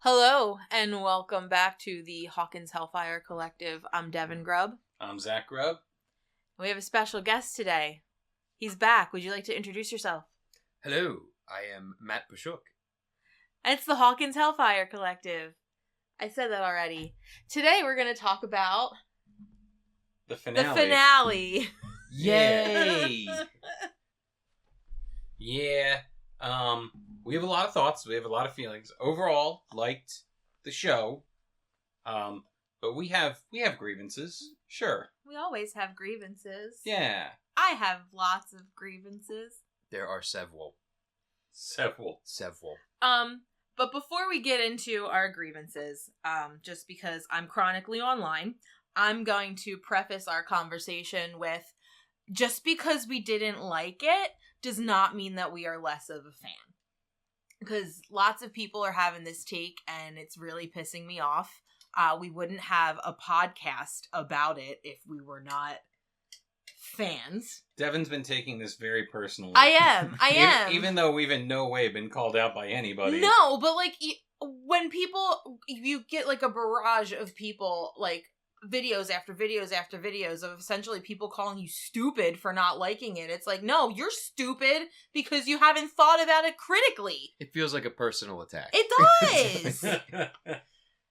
Hello, and welcome back to the Hawkins Hellfire Collective. I'm Devon Grubb. I'm Zach Grubb. We have a special guest today. He's back. Would you like to introduce yourself? Hello, I am Matt Pashuk. And it's the Hawkins Hellfire Collective. I said that already. Today we're going to talk about The finale. the finale. Yay! Yeah. We have a lot of thoughts. We have a lot of feelings. Overall, liked the show. But we have grievances. Sure. We always have grievances. Yeah. I have lots of grievances. There are several. Several. But before we get into our grievances, just because I'm chronically online, I'm going to preface our conversation with, just because we didn't like it does not mean that we are less of a fan. Because lots of people are having this take, and it's really pissing me off. We wouldn't have a podcast about it if we were not fans. Devon's been taking this very personally. I am. Even though we've in no way been called out by anybody. No, but like when you get like a barrage of people, like videos after videos after videos of essentially people calling you stupid for not liking it. It's like, no, you're stupid because you haven't thought about it critically. It feels like a personal attack. It does.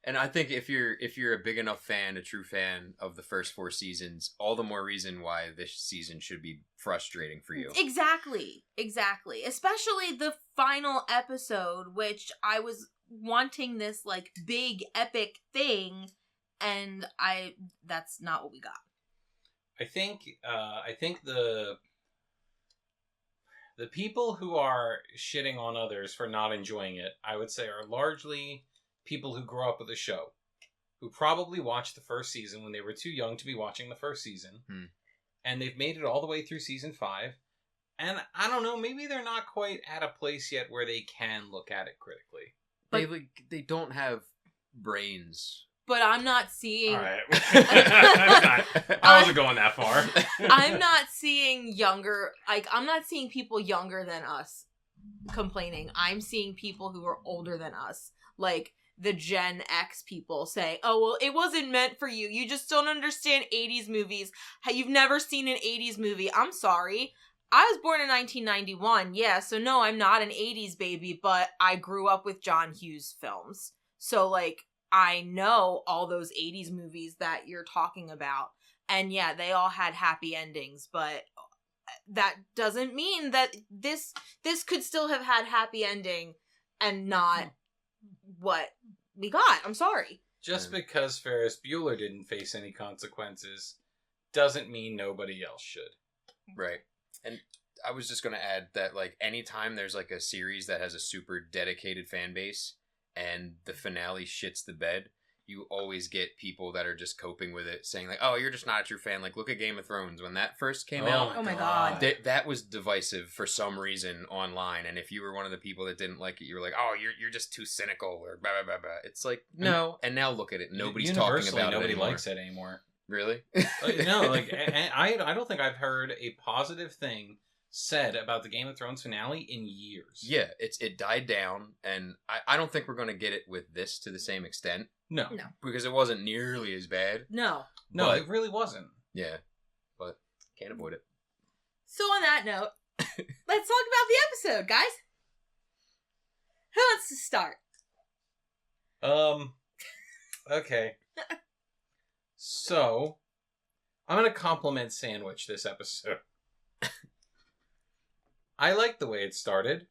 And I think if you're a big enough fan, a true fan of the first 4 seasons, all the more reason why this season should be frustrating for you. Exactly. Especially the final episode, which I was wanting this like big epic thing, and that's not what we got. I think the people who are shitting on others for not enjoying it, I would say, are largely people who grew up with the show, who probably watched the first season when they were too young to be watching the first season, and they've made it all the way through season 5, and I don't know, maybe they're not quite at a place yet where they can look at it critically. But They don't have brains. But I'm not seeing... All right. I wasn't going that far. I'm not seeing I'm not seeing people younger than us complaining. I'm seeing people who are older than us. Like, the Gen X people say, oh, well, it wasn't meant for you. You just don't understand 80s movies. You've never seen an 80s movie. I'm sorry. I was born in 1991. Yeah, so no, I'm not an 80s baby, but I grew up with John Hughes films. So, like, I know all those 80s movies that you're talking about. And yeah, they all had happy endings, but that doesn't mean that this could still have had happy ending and not what we got. I'm sorry. Just because Ferris Bueller didn't face any consequences doesn't mean nobody else should. Right. And I was just going to add that, like, anytime there's like a series that has a super dedicated fan base and the finale shits the bed, you always get people that are just coping with it, saying like, oh, you're just not a true fan. Like, look at Game of Thrones. When that first came out, oh my god, that was divisive for some reason online. And if you were one of the people that didn't like it, you were like, oh, you're just too cynical or blah, blah, blah, blah. It's like, no. And now look at it. Nobody's talking about it nobody anymore. likes it anymore. Really? No, like, I don't think I've heard a positive thing said about the Game of Thrones finale in years. Yeah, it died down, and I don't think we're going to get it with this to the same extent. No. Because it wasn't nearly as bad. No, it really wasn't. Yeah, but can't avoid it. So on that note, let's talk about the episode, guys. Who wants to start? Okay. So, I'm going to compliment Sandwich this episode. I liked the way it started.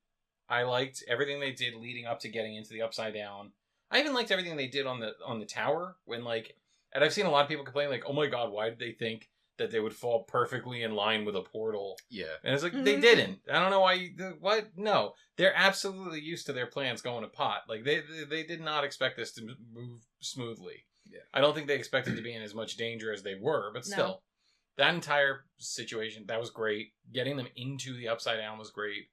I liked everything they did leading up to getting into the Upside Down. I even liked everything they did on the tower when, like, and I've seen a lot of people complain, like, oh my god, why did they think that they would fall perfectly in line with a portal? Yeah. And it's like, they didn't. I don't know why what? No. They're absolutely used to their plans going to pot. Like, they did not expect this to move smoothly. Yeah. I don't think they expected to be in as much danger as they were, but still. No. That entire situation, that was great. Getting them into the Upside Down was great.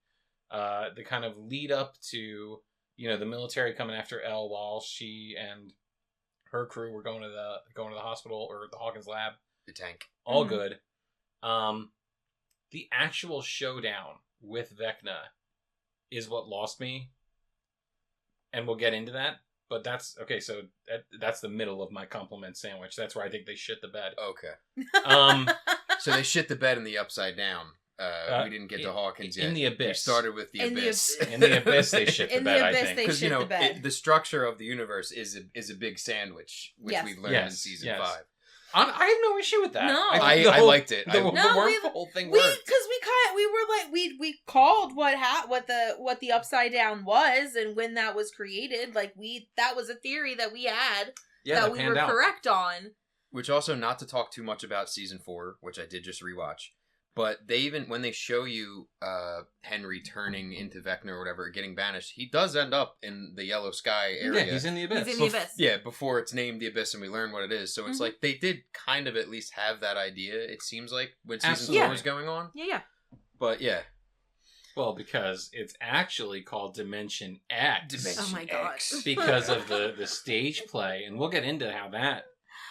The kind of lead up to, the military coming after Elle while she and her crew were going to the hospital or the Hawkins lab. The tank. All good. The actual showdown with Vecna is what lost me. And we'll get into that. But that's okay. So that's the middle of my compliment sandwich. That's where I think they shit the bed. Okay. So they shit the bed in the Upside Down. We didn't get to Hawkins yet. In the Abyss. We started with the Abyss. In the Abyss, they shit the bed, I think. Because, the structure of the universe is a big sandwich, which we learned in season 5. I have no issue with that. No. I liked it. The whole thing worked. Because we were like, we called what the Upside Down was, and when that was created, like, that was a theory that we had that we were correct on. Which also, not to talk too much about season 4, which I did just rewatch, but they even, when they show you Henry turning into Vecna or whatever, getting banished, he does end up in the Yellow Sky area. Yeah, he's in the Abyss. He's in the Abyss. Yeah, before it's named the Abyss and we learn what it is. So it's like, they did kind of at least have that idea, it seems like, when season 4 was going on. Yeah. But yeah. Well, because it's actually called Dimension X. Oh my god. Because of the stage play, and we'll get into how that,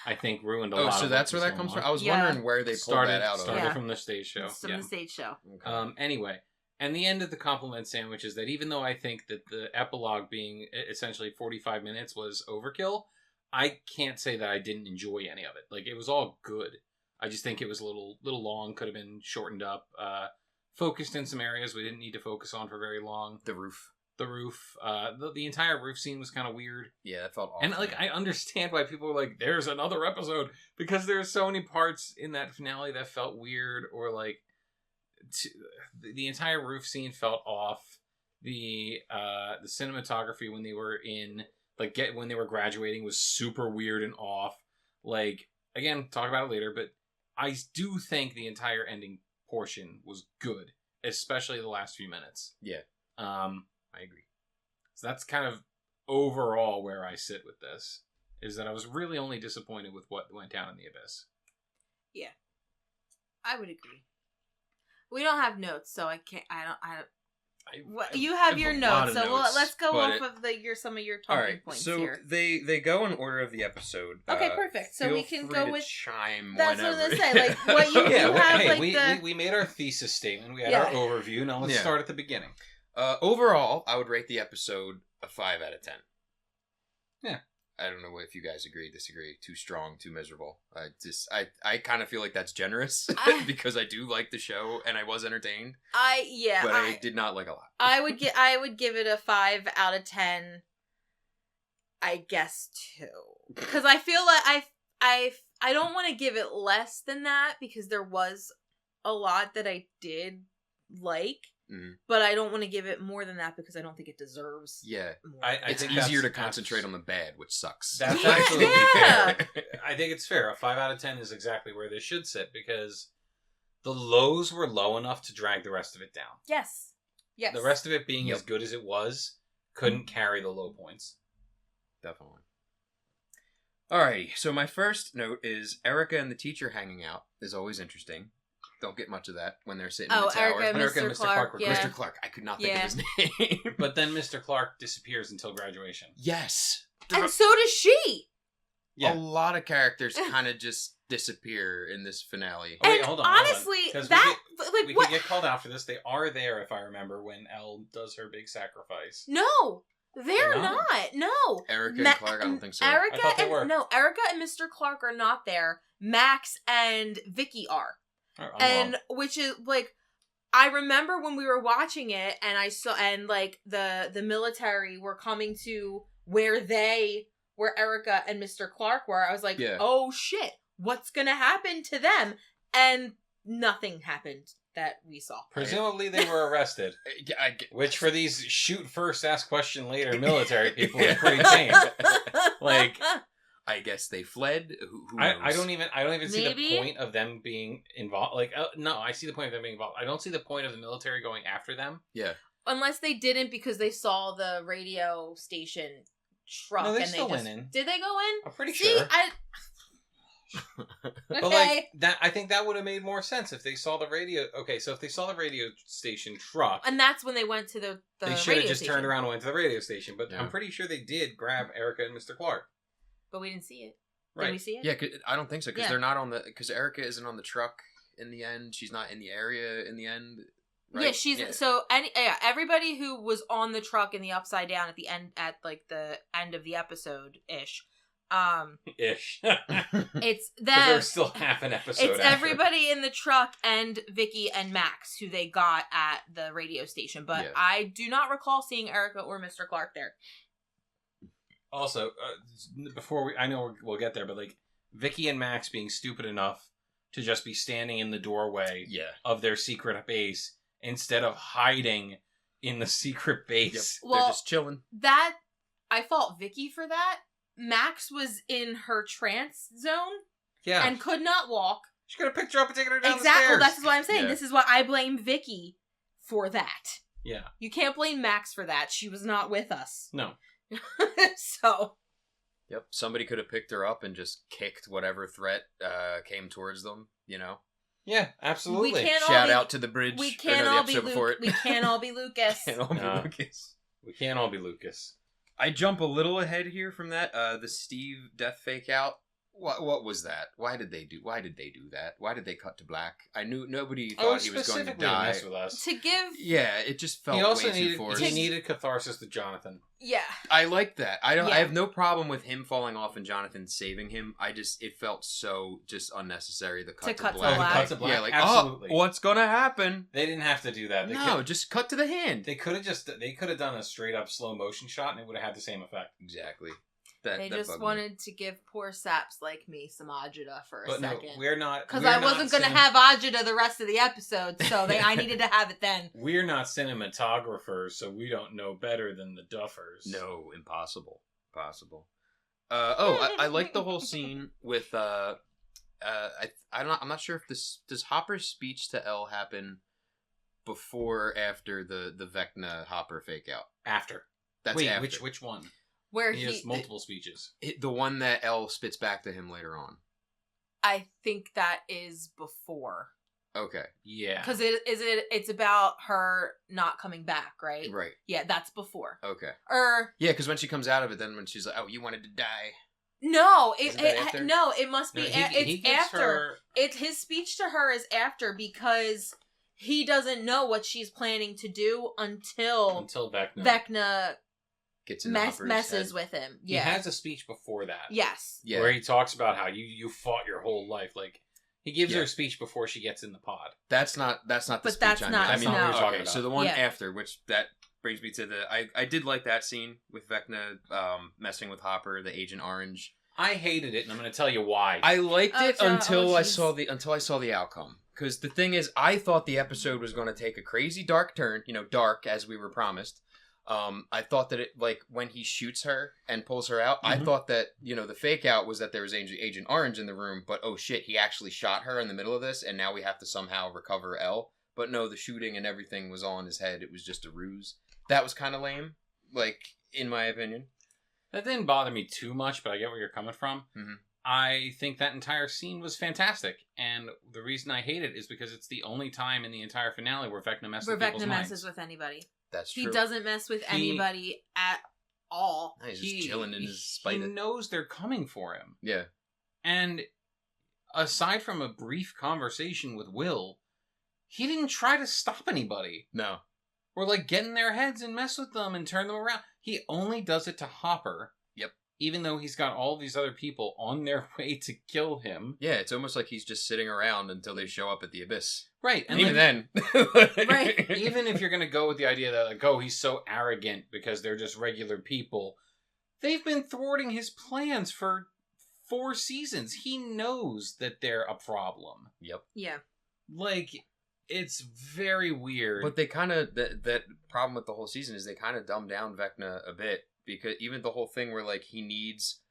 I think, ruined a lot. Oh, so that's where that comes from? I was wondering where they pulled that out of. Started from the stage show. It's from the stage show. Okay. Anyway, and the end of the compliment sandwich is that even though I think that the epilogue being essentially 45 minutes was overkill, I can't say that I didn't enjoy any of it. Like, it was all good. I just think it was a little long, could have been shortened up. Focused in some areas we didn't need to focus on for very long. The roof. The entire roof scene was kind of weird. Yeah, that felt awful. And like, I understand why people are like, there's another episode, because there's so many parts in that finale that felt weird, or like the entire roof scene felt off. The cinematography when they were when they were graduating was super weird and off. Like, again, talk about it later, but I do think the entire ending portion was good, especially the last few minutes. Yeah. I agree. So that's kind of overall where I sit with this, is that I was really only disappointed with what went down in the Abyss. Yeah. I would agree. We don't have notes, so I can't, you have your notes, so let's go off of some of your talking points here. So they go in order of the episode. Okay, perfect. So we can go with chime. That's whenever. what I was gonna say. Like, what you have, hey, we made our thesis statement. We had our overview. Now let's start at the beginning. Overall, I would rate the episode a 5 out of 10. Yeah. I don't know if you guys agree, disagree. Too strong, too miserable. I kind of feel like that's generous because I do like the show and I was entertained. But I did not like a lot. I would give it a 5 out of 10. I guess 2, because I feel like I don't want to give it less than that, because there was a lot that I did like. Mm-hmm. But I don't want to give it more than that, because I don't think it deserves more. It's easier to concentrate on the bad, which sucks. That's absolutely fair. I think it's fair. A 5 out of 10 is exactly where this should sit, because the lows were low enough to drag the rest of it down. Yes. The rest of it being as good as it was couldn't carry the low points. Definitely. Alrighty, so my first note is Erica and the teacher hanging out is always interesting. Don't get much of that when they're sitting in the tower. Erica and Mr. Clark. Mr. Clark. I could not think of his name. But then Mr. Clark disappears until graduation. Yes. And so does she. Yeah. A lot of characters kind of just disappear in this finale. Oh, wait, hold on. Honestly, we could get called out for this. They are there, if I remember, when Elle does her big sacrifice. No. They're not. No. Erica and Clark, I don't think so. Erica and Mr. Clark are not there. Max and Vicky are. And which is like, I remember when we were watching it, and I saw, and like the military were coming to where Erica and Mr. Clark were. I was like, oh shit, what's gonna happen to them? And nothing happened that we saw. Presumably they were arrested. Which for these shoot first, ask question later military people is pretty tame. Like, I guess they fled. Who I don't even see the point of them being involved. Like, no, I see the point of them being involved. I don't see the point of the military going after them. Yeah. Unless they didn't, because they saw the radio station truck. No, they still went in. Did they go in? I'm pretty sure. Okay. But like that, I think that would have made more sense if they saw the radio. Okay, so if they saw the radio station truck, and that's when they went to the they should have just turned around and went to the radio station. But I'm pretty sure they did grab Erica and Mr. Clark. But we didn't see it. Right. Did we see it? Yeah, I don't think so, because they're not on the... Because Erica isn't on the truck in the end. She's not in the area in the end. right? Yeah, she's so everybody who was on the truck in the upside down at the end the end of the episode ish. Ish. It's them. But there was still half an episode. It's everybody in the truck and Vicky and Max who they got at the radio station, but I do not recall seeing Erica or Mr. Clark there. Also, before I know we'll get there, but like Vicky and Max being stupid enough to just be standing in the doorway of their secret base instead of hiding in the secret base. Yep. Well, they're just chilling. That I fault Vicky for that. Max was in her trance zone and could not walk. She could have picked her up and taken her down the stairs. Exactly, that's what I'm saying. Yeah. This is why I blame Vicky for that. Yeah. You can't blame Max for that. She was not with us. No. So. Yep, somebody could have picked her up and just kicked whatever threat came towards them, you know? Yeah, absolutely. Shout out to the bridge. We can't all be Lucas. We can't all be Lucas. We can't all be Lucas. I jump a little ahead here from that. The Steve death fake out. What was that? Why did they do that? Why did they cut to black? I knew nobody thought he was going to die. Mess with us. To give, it just felt way too forced. He needed catharsis to Jonathan. Yeah, I like that. I have no problem with him falling off and Jonathan saving him. It felt so just unnecessary. The cut to black. Yeah, like absolutely. What's gonna happen? They didn't have to do that. Just cut to the hand. They could have done a straight up slow motion shot and it would have had the same effect. Exactly. They just wanted to give poor saps like me some agita for a second. No, we're not. Because I wasn't going to have agita the rest of the episode, so I needed to have it then. We're not cinematographers, so we don't know better than the Duffers. No, impossible. I like the whole scene with, I'm not sure if does Hopper's speech to Elle happen before or after the Vecna Hopper fake out? After. That's after. Which one? Where he has multiple speeches. The one that Elle spits back to him later on. I think that is before. Okay. Yeah. Because it's about her not coming back, right? Right. Yeah, that's before. Okay. Yeah, because when she comes out of it, then when she's like, "Oh, you wanted to die." No, it must be. It's after. His speech to her is after because he doesn't know what she's planning to do until Vecna gets in messes with him. Yeah. He has a speech before that. Yes. Yeah. Where he talks about how you fought your whole life. Like, he gives her a speech before she gets in the pod. That's not the speech that's I mean. Not, that's not what we're talking about. So the one after, which that brings me to I did like that scene with Vecna messing with Hopper, the Agent Orange. I hated it, and I'm going to tell you why. I liked it until I saw the outcome. Because the thing is, I thought the episode was going to take a crazy dark turn, dark as we were promised. I thought that when he shoots her and pulls her out, I thought that, the fake out was that there was Agent Orange in the room, but oh shit, he actually shot her in the middle of this, and now we have to somehow recover Elle. But no, the shooting and everything was all in his head. It was just a ruse. That was kind of lame, in my opinion. That didn't bother me too much, but I get where you're coming from. Mm-hmm. I think that entire scene was fantastic, and the reason I hate it is because it's the only time in the entire finale where Vecna messes with people's minds. messes with anybody. That's true. He doesn't mess with anybody at all. He's just chilling in his spite. He knows they're coming for him. Yeah. And aside from a brief conversation with Will, he didn't try to stop anybody. No. Or get in their heads and mess with them and turn them around. He only does it to Hopper. Yep. Even though he's got all these other people on their way to kill him. Yeah, it's almost like he's just sitting around until they show up at the abyss. Right. And even then. Right. Even if you're going to go with the idea that, he's so arrogant because they're just regular people. They've been thwarting his plans for 4 seasons. He knows that they're a problem. Yep. Yeah. It's very weird. But they kind of, that problem with the whole season is they kind of dumb down Vecna a bit. Because even the whole thing where, he needs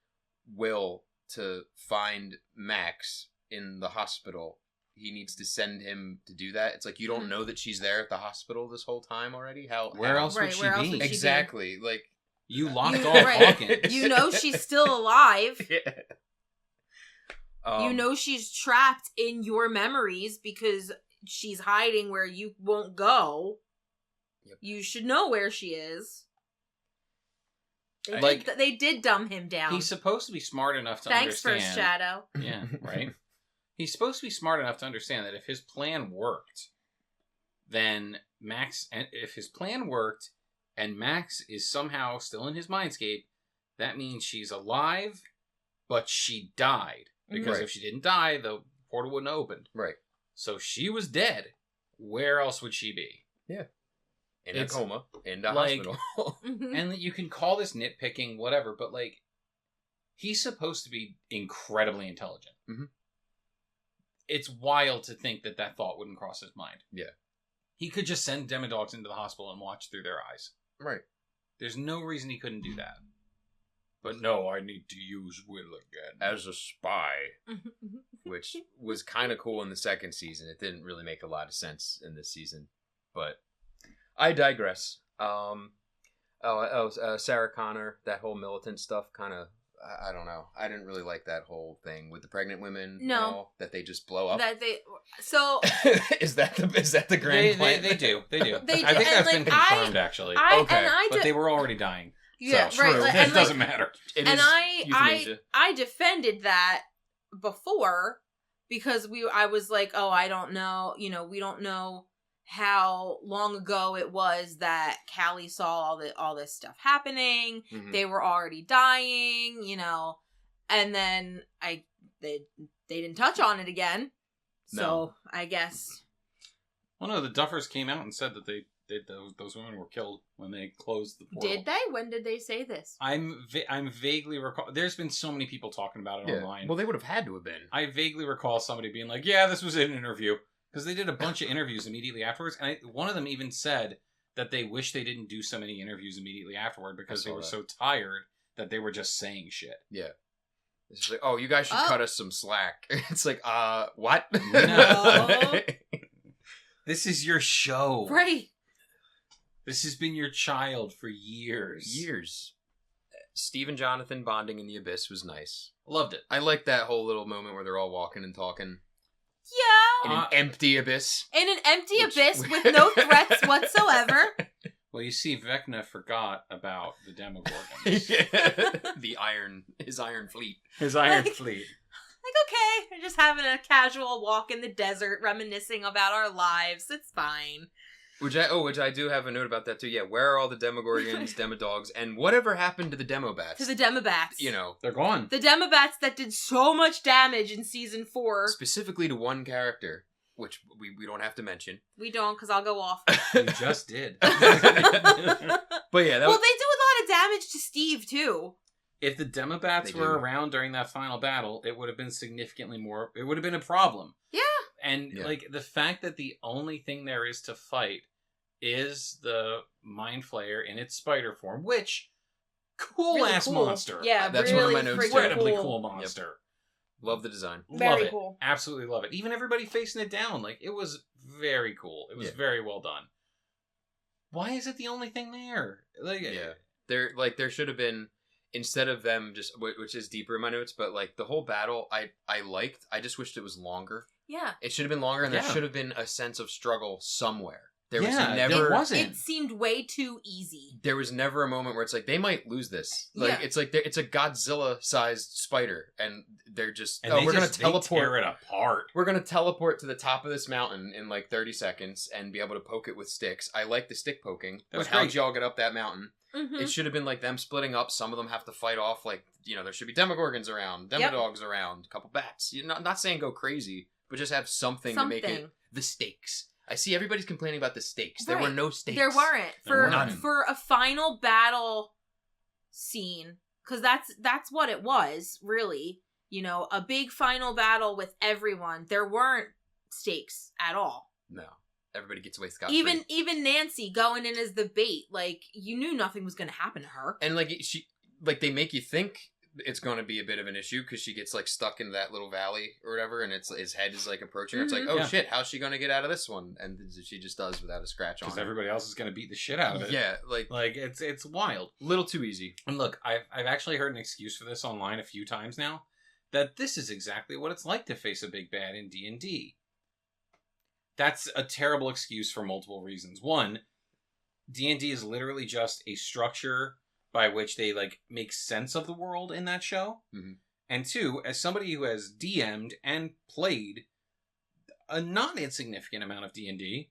Will to find Max in the hospital. He needs to send him to do that. It's you don't know that she's there at the hospital this whole time already? Where else would she be? Exactly. You locked off Hawkins. You know she's still alive. Yeah. She's trapped in your memories because she's hiding where you won't go. Yep. You should know where she is. They did dumb him down. He's supposed to be smart enough to Thanks understand. First Shadow. Yeah, right? He's supposed to be smart enough to understand that if his plan worked, then Max, and if his plan worked, and Max is somehow still in his mindscape, that means she's alive, but she died. Because if she didn't die, the portal wouldn't have opened. Right. So she was dead. Where else would she be? Yeah. In a coma. In the like, hospital. And you can call this nitpicking, whatever, but like, he's supposed to be incredibly intelligent. Mm-hmm. It's wild to think that that thought wouldn't cross his mind. Yeah. He could just send demodogs into the hospital and watch through their eyes. Right. There's no reason he couldn't do that. But no, I need to use Will again. As a spy. Which was kind of cool in the second season. It didn't really make a lot of sense in this season. But I digress. Sarah Connor, that whole militant stuff kind of, I don't know. I didn't really like that whole thing with the pregnant women. No. And all, that they just blow up. So is that the grand plan? They do. They do. I think that's been confirmed, actually. But they were already dying. Yeah, so, right. True. It doesn't matter. I defended that before because I was like, oh, I don't know. We don't know how long ago it was that Callie saw all this stuff happening. Mm-hmm. They were already dying, and then they didn't touch on it again. So No. I guess. Well, no, the Duffers came out and said that those women were killed when they closed the portal. Did they? When did they say this? I'm vaguely recall. There's been so many people talking about it online. Well, they would have had to have been. I vaguely recall somebody being like, "Yeah, this was in an interview," because they did a bunch of interviews immediately afterwards, and one of them even said that they wish they didn't do so many interviews immediately afterward because they were so tired that they were just saying shit. Yeah. It's just like, oh, you guys should cut us some slack. It's like, what? No. This is your show. Right. This has been your child for years. Years. Steve and Jonathan bonding in the abyss was nice. Loved it. I liked that whole little moment where they're all walking and talking. Yeah. In an empty abyss. In an empty abyss with no threats whatsoever. Well, you see, Vecna forgot about the Demogorgons. His iron fleet. His iron fleet. Like, okay, we're just having a casual walk in the desert, reminiscing about our lives. It's fine. Which I do have a note about that too. Yeah, where are all the Demogorgons, Demodogs, and whatever happened to the Demobats? To the Demobats. They're gone. The Demobats that did so much damage in season 4. Specifically to one character, which we don't have to mention. We don't, because I'll go off. You just did. But yeah, they do a lot of damage to Steve too. If the Demobats were around during that final battle, it would have been significantly more. It would have been a problem. Yeah. And like the fact that the only thing there is to fight is the Mind Flayer in its spider form, which cool ass monster. Yeah, that's really one of my notes. Incredibly cool monster. Yep. Love the design. Very love cool. It. Absolutely love it. Even everybody facing it down, like it was very cool. It was very well done. Why is it the only thing there? Like, there should have been, instead of them just, which is deeper in my notes, but like the whole battle, I liked. I just wished it was longer. Yeah, it should have been longer, and there should have been a sense of struggle somewhere. There wasn't. It seemed way too easy. There was never a moment where it's like they might lose this. Like it's like it's a Godzilla-sized spider, and they're just we're gonna teleport. They tear it apart. We're gonna teleport to the top of this mountain in like 30 seconds and be able to poke it with sticks. I like the stick poking, but how'd y'all get up that mountain? Mm-hmm. It should have been like them splitting up. Some of them have to fight off. Like there should be Demogorgons around, Demodogs around, a couple bats. You're not saying go crazy, but just have something to make it the stakes. I see everybody's complaining about the stakes. There were no stakes. There weren't. For a final battle scene, because that's what it was, really. A big final battle with everyone. There weren't stakes at all. No. Everybody gets away scot-free. Even Nancy going in as the bait, like, you knew nothing was going to happen to her. And, they make you think it's going to be a bit of an issue because she gets stuck in that little valley or whatever, and his head is approaching her. It's like, oh shit, how's she going to get out of this one? And she just does without a scratch on her. Because everybody else is going to beat the shit out of it. Yeah, it's wild. Little too easy. And look, I've actually heard an excuse for this online a few times now, that this is exactly what it's like to face a big bad in D&D. That's a terrible excuse for multiple reasons. One, D&D is literally just a structure by which they make sense of the world in that show. Mm-hmm. And two, as somebody who has DM'd and played a not insignificant amount of D&D,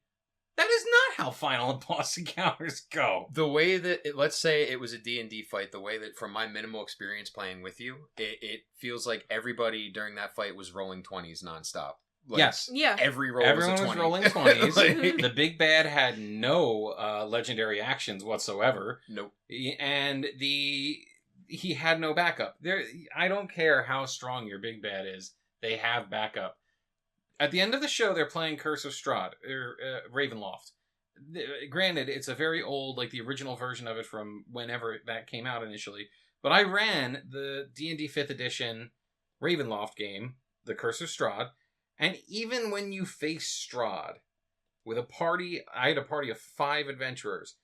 that is not how final and boss encounters go. The way that, let's say it was a D&D fight, the way that, from my minimal experience playing with you, it feels like everybody during that fight was rolling 20s nonstop. Like, yes. Yeah. Everyone was rolling 20s. The big bad had no legendary actions whatsoever. Nope. And he had no backup. I don't care how strong your big bad is. They have backup. At the end of the show, they're playing Curse of Strahd, or Ravenloft. Granted, it's a very old, like the original version of it from whenever that came out initially. But I ran the D&D 5th edition Ravenloft game, the Curse of Strahd, and even when you face Strahd with a party, I had a party of 5 adventurers.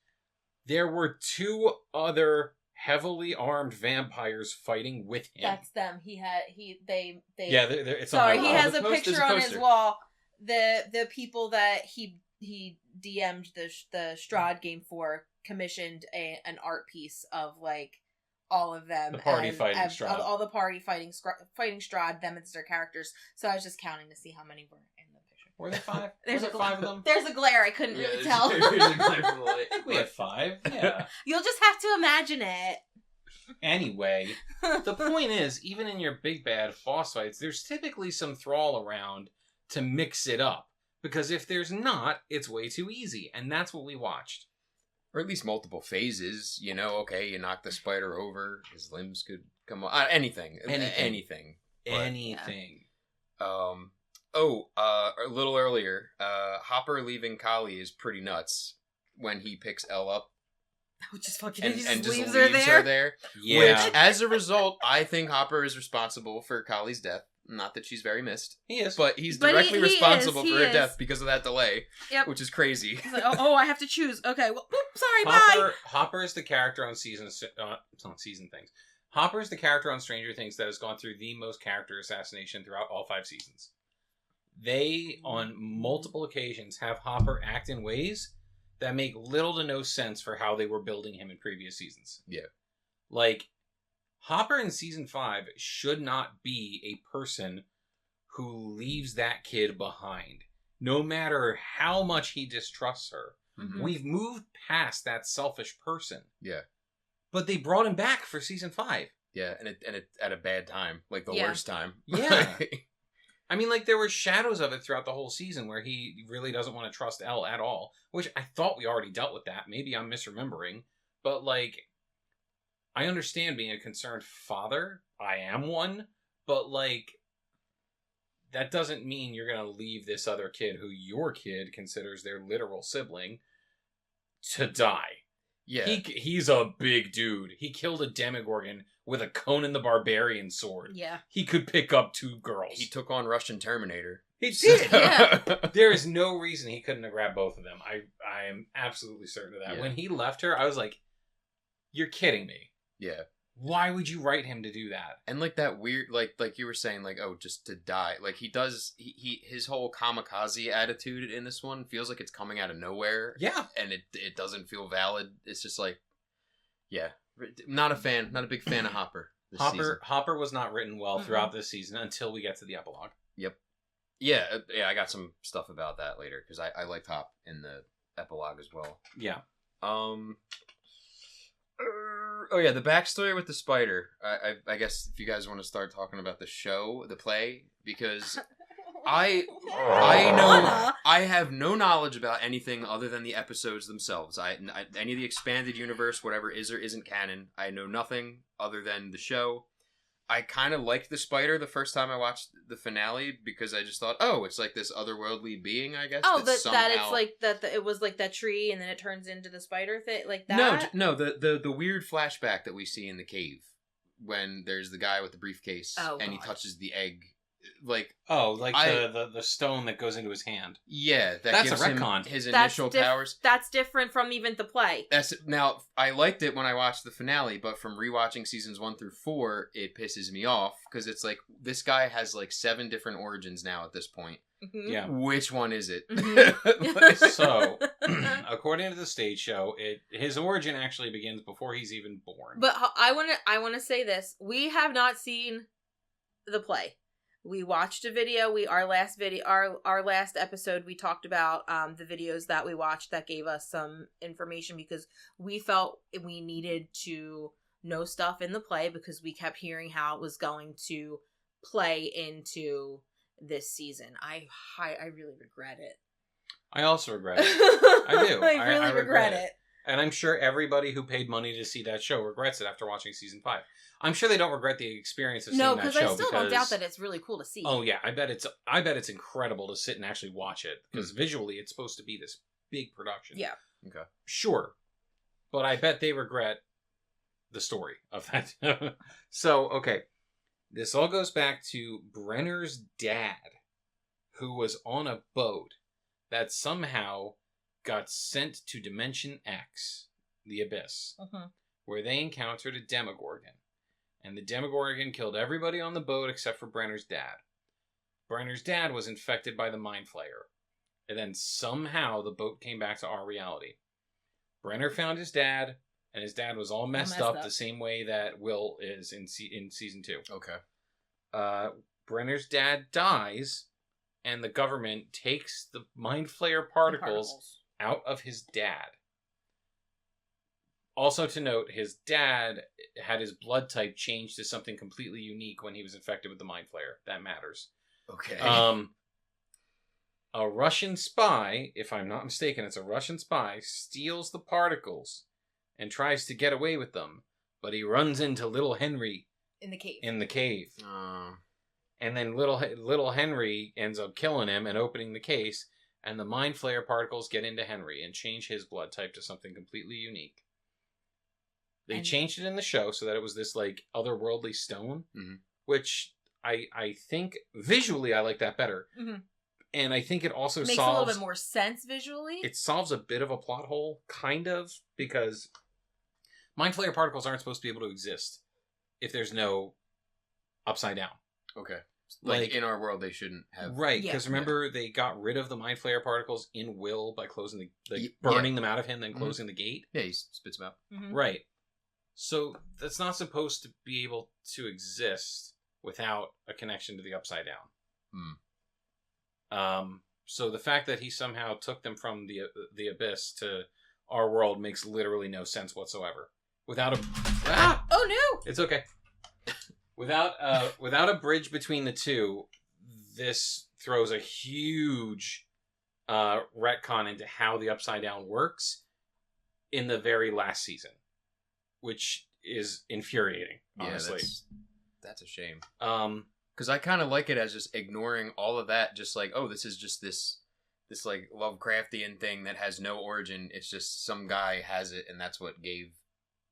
There were 2 other heavily armed vampires fighting with him. That's them. Yeah, it's sorry, on he my wall. has a picture on his wall. The people that he DM'd the Strahd game for commissioned an art piece of like all of them. The party fighting Strahd. All the party fighting Strahd, them as their characters. So I was just counting to see how many were in the picture. Were there 5? There's Were there 5 of them? There's a glare. I couldn't really tell. I think we had 5. Yeah. You'll just have to imagine it. Anyway, the point is, even in your big bad boss fights, there's typically some thrall around to mix it up. Because if there's not, it's way too easy. And that's what we watched. Or at least multiple phases. You know, okay, you knock the spider over, his limbs could come off. Anything. Anything. A little earlier, Hopper leaving Kali is pretty nuts when he picks Elle up. Just fucking and just leaves her there. Yeah. Which, as a result, I think Hopper is responsible for Kali's death. Not that she's very missed. He is. But he's directly responsible for her death because of that delay. Yep. Which is crazy. He's like, I have to choose. Okay, well, sorry, bye. Hopper is the character on season things. Hopper is the character on Stranger Things that has gone through the most character assassination throughout all 5 seasons. They, on multiple occasions, have Hopper act in ways that make little to no sense for how they were building him in previous seasons. Yeah. Like, Hopper in season 5 should not be a person who leaves that kid behind. No matter how much he distrusts her. Mm-hmm. We've moved past that selfish person. Yeah. But they brought him back for season 5. Yeah, and it at a bad time. Like the worst time. Yeah. I mean, like, there were shadows of it throughout the whole season where he really doesn't want to trust Elle at all. Which I thought we already dealt with that. Maybe I'm misremembering. But, like, I understand being a concerned father. I am one. But, like, that doesn't mean you're going to leave this other kid who your kid considers their literal sibling to die. Yeah. He's a big dude. He killed a Demogorgon with a Conan the Barbarian sword. Yeah. He could pick up 2 girls. He took on Russian Terminator. He did. Yeah. There is no reason he couldn't have grabbed both of them. I am absolutely certain of that. Yeah. When he left her, I was like, you're kidding me. Yeah. Why would you write him to do that? And like that weird, like you were saying, like, oh, just to die. Like he does, his whole kamikaze attitude in this one feels like it's coming out of nowhere. Yeah. And it doesn't feel valid. It's just like, yeah, not a big fan of Hopper. Hopper was not written well throughout this season until we get to the epilogue. Yep. Yeah, I got some stuff about that later because I liked Hop in the epilogue as well. Yeah. Oh yeah, the backstory with the spider. I guess if you guys want to start talking about the show, the play, because I know I have no knowledge about anything other than the episodes themselves. Any of the expanded universe, whatever is or isn't canon, I know nothing other than the show. I kind of liked the spider the first time I watched the finale because I just thought, oh, it's like this otherworldly being, I guess. Oh, that that it's like that. It was like that tree, and then it turns into the spider thing, like that. No, the weird flashback that we see in the cave when there's the guy with the briefcase and he touches the egg, like the stone that goes into his hand. Yeah, that's gives a retcon. Him his initial powers. That's different from even the play. Now I liked it when I watched the finale, but from rewatching seasons 1 through 4, it pisses me off because it's like this guy has like 7 different origins now at this point. Mm-hmm. Yeah, which one is it? Mm-hmm. So, according to the stage show, his origin actually begins before he's even born. But I want to say this: we have not seen the play. We watched a video. Our last episode, we talked about the videos that we watched that gave us some information because we felt we needed to know stuff in the play because we kept hearing how it was going to play into this season. I really regret it. I also regret it. I do. I really regret it. And I'm sure everybody who paid money to see that show regrets it after watching season 5. I'm sure they don't regret the experience of seeing that show. No, because I still don't doubt that it's really cool to see. Oh yeah, I bet it's incredible to sit and actually watch it because visually it's supposed to be this big production. Yeah. Okay. Sure, but I bet they regret the story of that. So okay, this all goes back to Brenner's dad, who was on a boat that somehow got sent to Dimension X, the Abyss, where they encountered a Demogorgon. And the Demogorgon killed everybody on the boat except for Brenner's dad. Brenner's dad was infected by the Mind Flayer. And then somehow the boat came back to our reality. Brenner found his dad, and his dad was all messed up the same way that Will is in season 2. Okay. Brenner's dad dies, and the government takes the Mind Flayer particles out of his dad. Also to note, his dad had his blood type changed to something completely unique when he was infected with the Mind Flayer. That matters. Okay. A Russian spy, if I'm not mistaken, it's a Russian spy, steals the particles and tries to get away with them, but he runs into little Henry in the cave. And then little Henry ends up killing him and opening the case, and the Mind Flayer particles get into Henry and change his blood type to something completely unique. They changed it in the show so that it was this like otherworldly stone, which I think visually I like that better. And I think it also makes a little bit more sense visually. It solves a bit of a plot hole, kind of, because Mind Flayer particles aren't supposed to be able to exist if there's no upside down. Okay. Like in our world, they shouldn't have. Right, because remember, they got rid of the Mind Flayer particles in Will by closing burning them out of him, then closing the gate. Yeah, he spits them out. Right. So that's not supposed to be able to exist without a connection to the upside down. So the fact that he somehow took them from the abyss to our world makes literally no sense whatsoever. Without a oh no, it's okay. Without a bridge between the two, this throws a huge retcon into how the upside down works in the very last season, which is infuriating, honestly. Yeah, that's a shame. Because I kind of like it as just ignoring all of that, just like, oh, this is just this like Lovecraftian thing that has no origin. It's just some guy has it, and that's what gave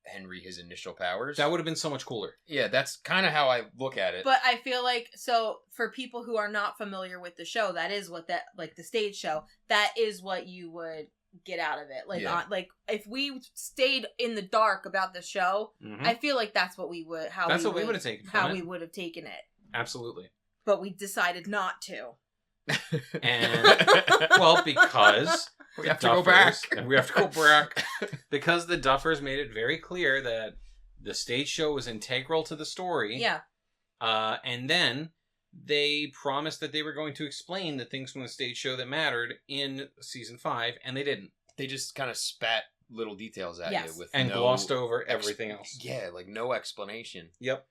Henry his initial powers. That would have been so much cooler. Yeah, that's kind of how I look at it. But I feel like, so for people who are not familiar with the show, that is what the stage show, that is what you would get out of it. Like if we stayed in the dark about the show, I feel like that's what we would have taken. How we would have taken it. Absolutely. But we decided not to. And well, because we have to go back. We have to go back because the Duffers made it very clear that the stage show was integral to the story. Yeah. And then they promised that they were going to explain the things from the stage show that mattered in season 5, and they didn't. They just kind of spat little details at you with glossed over everything else. Yeah, like no explanation. Yep.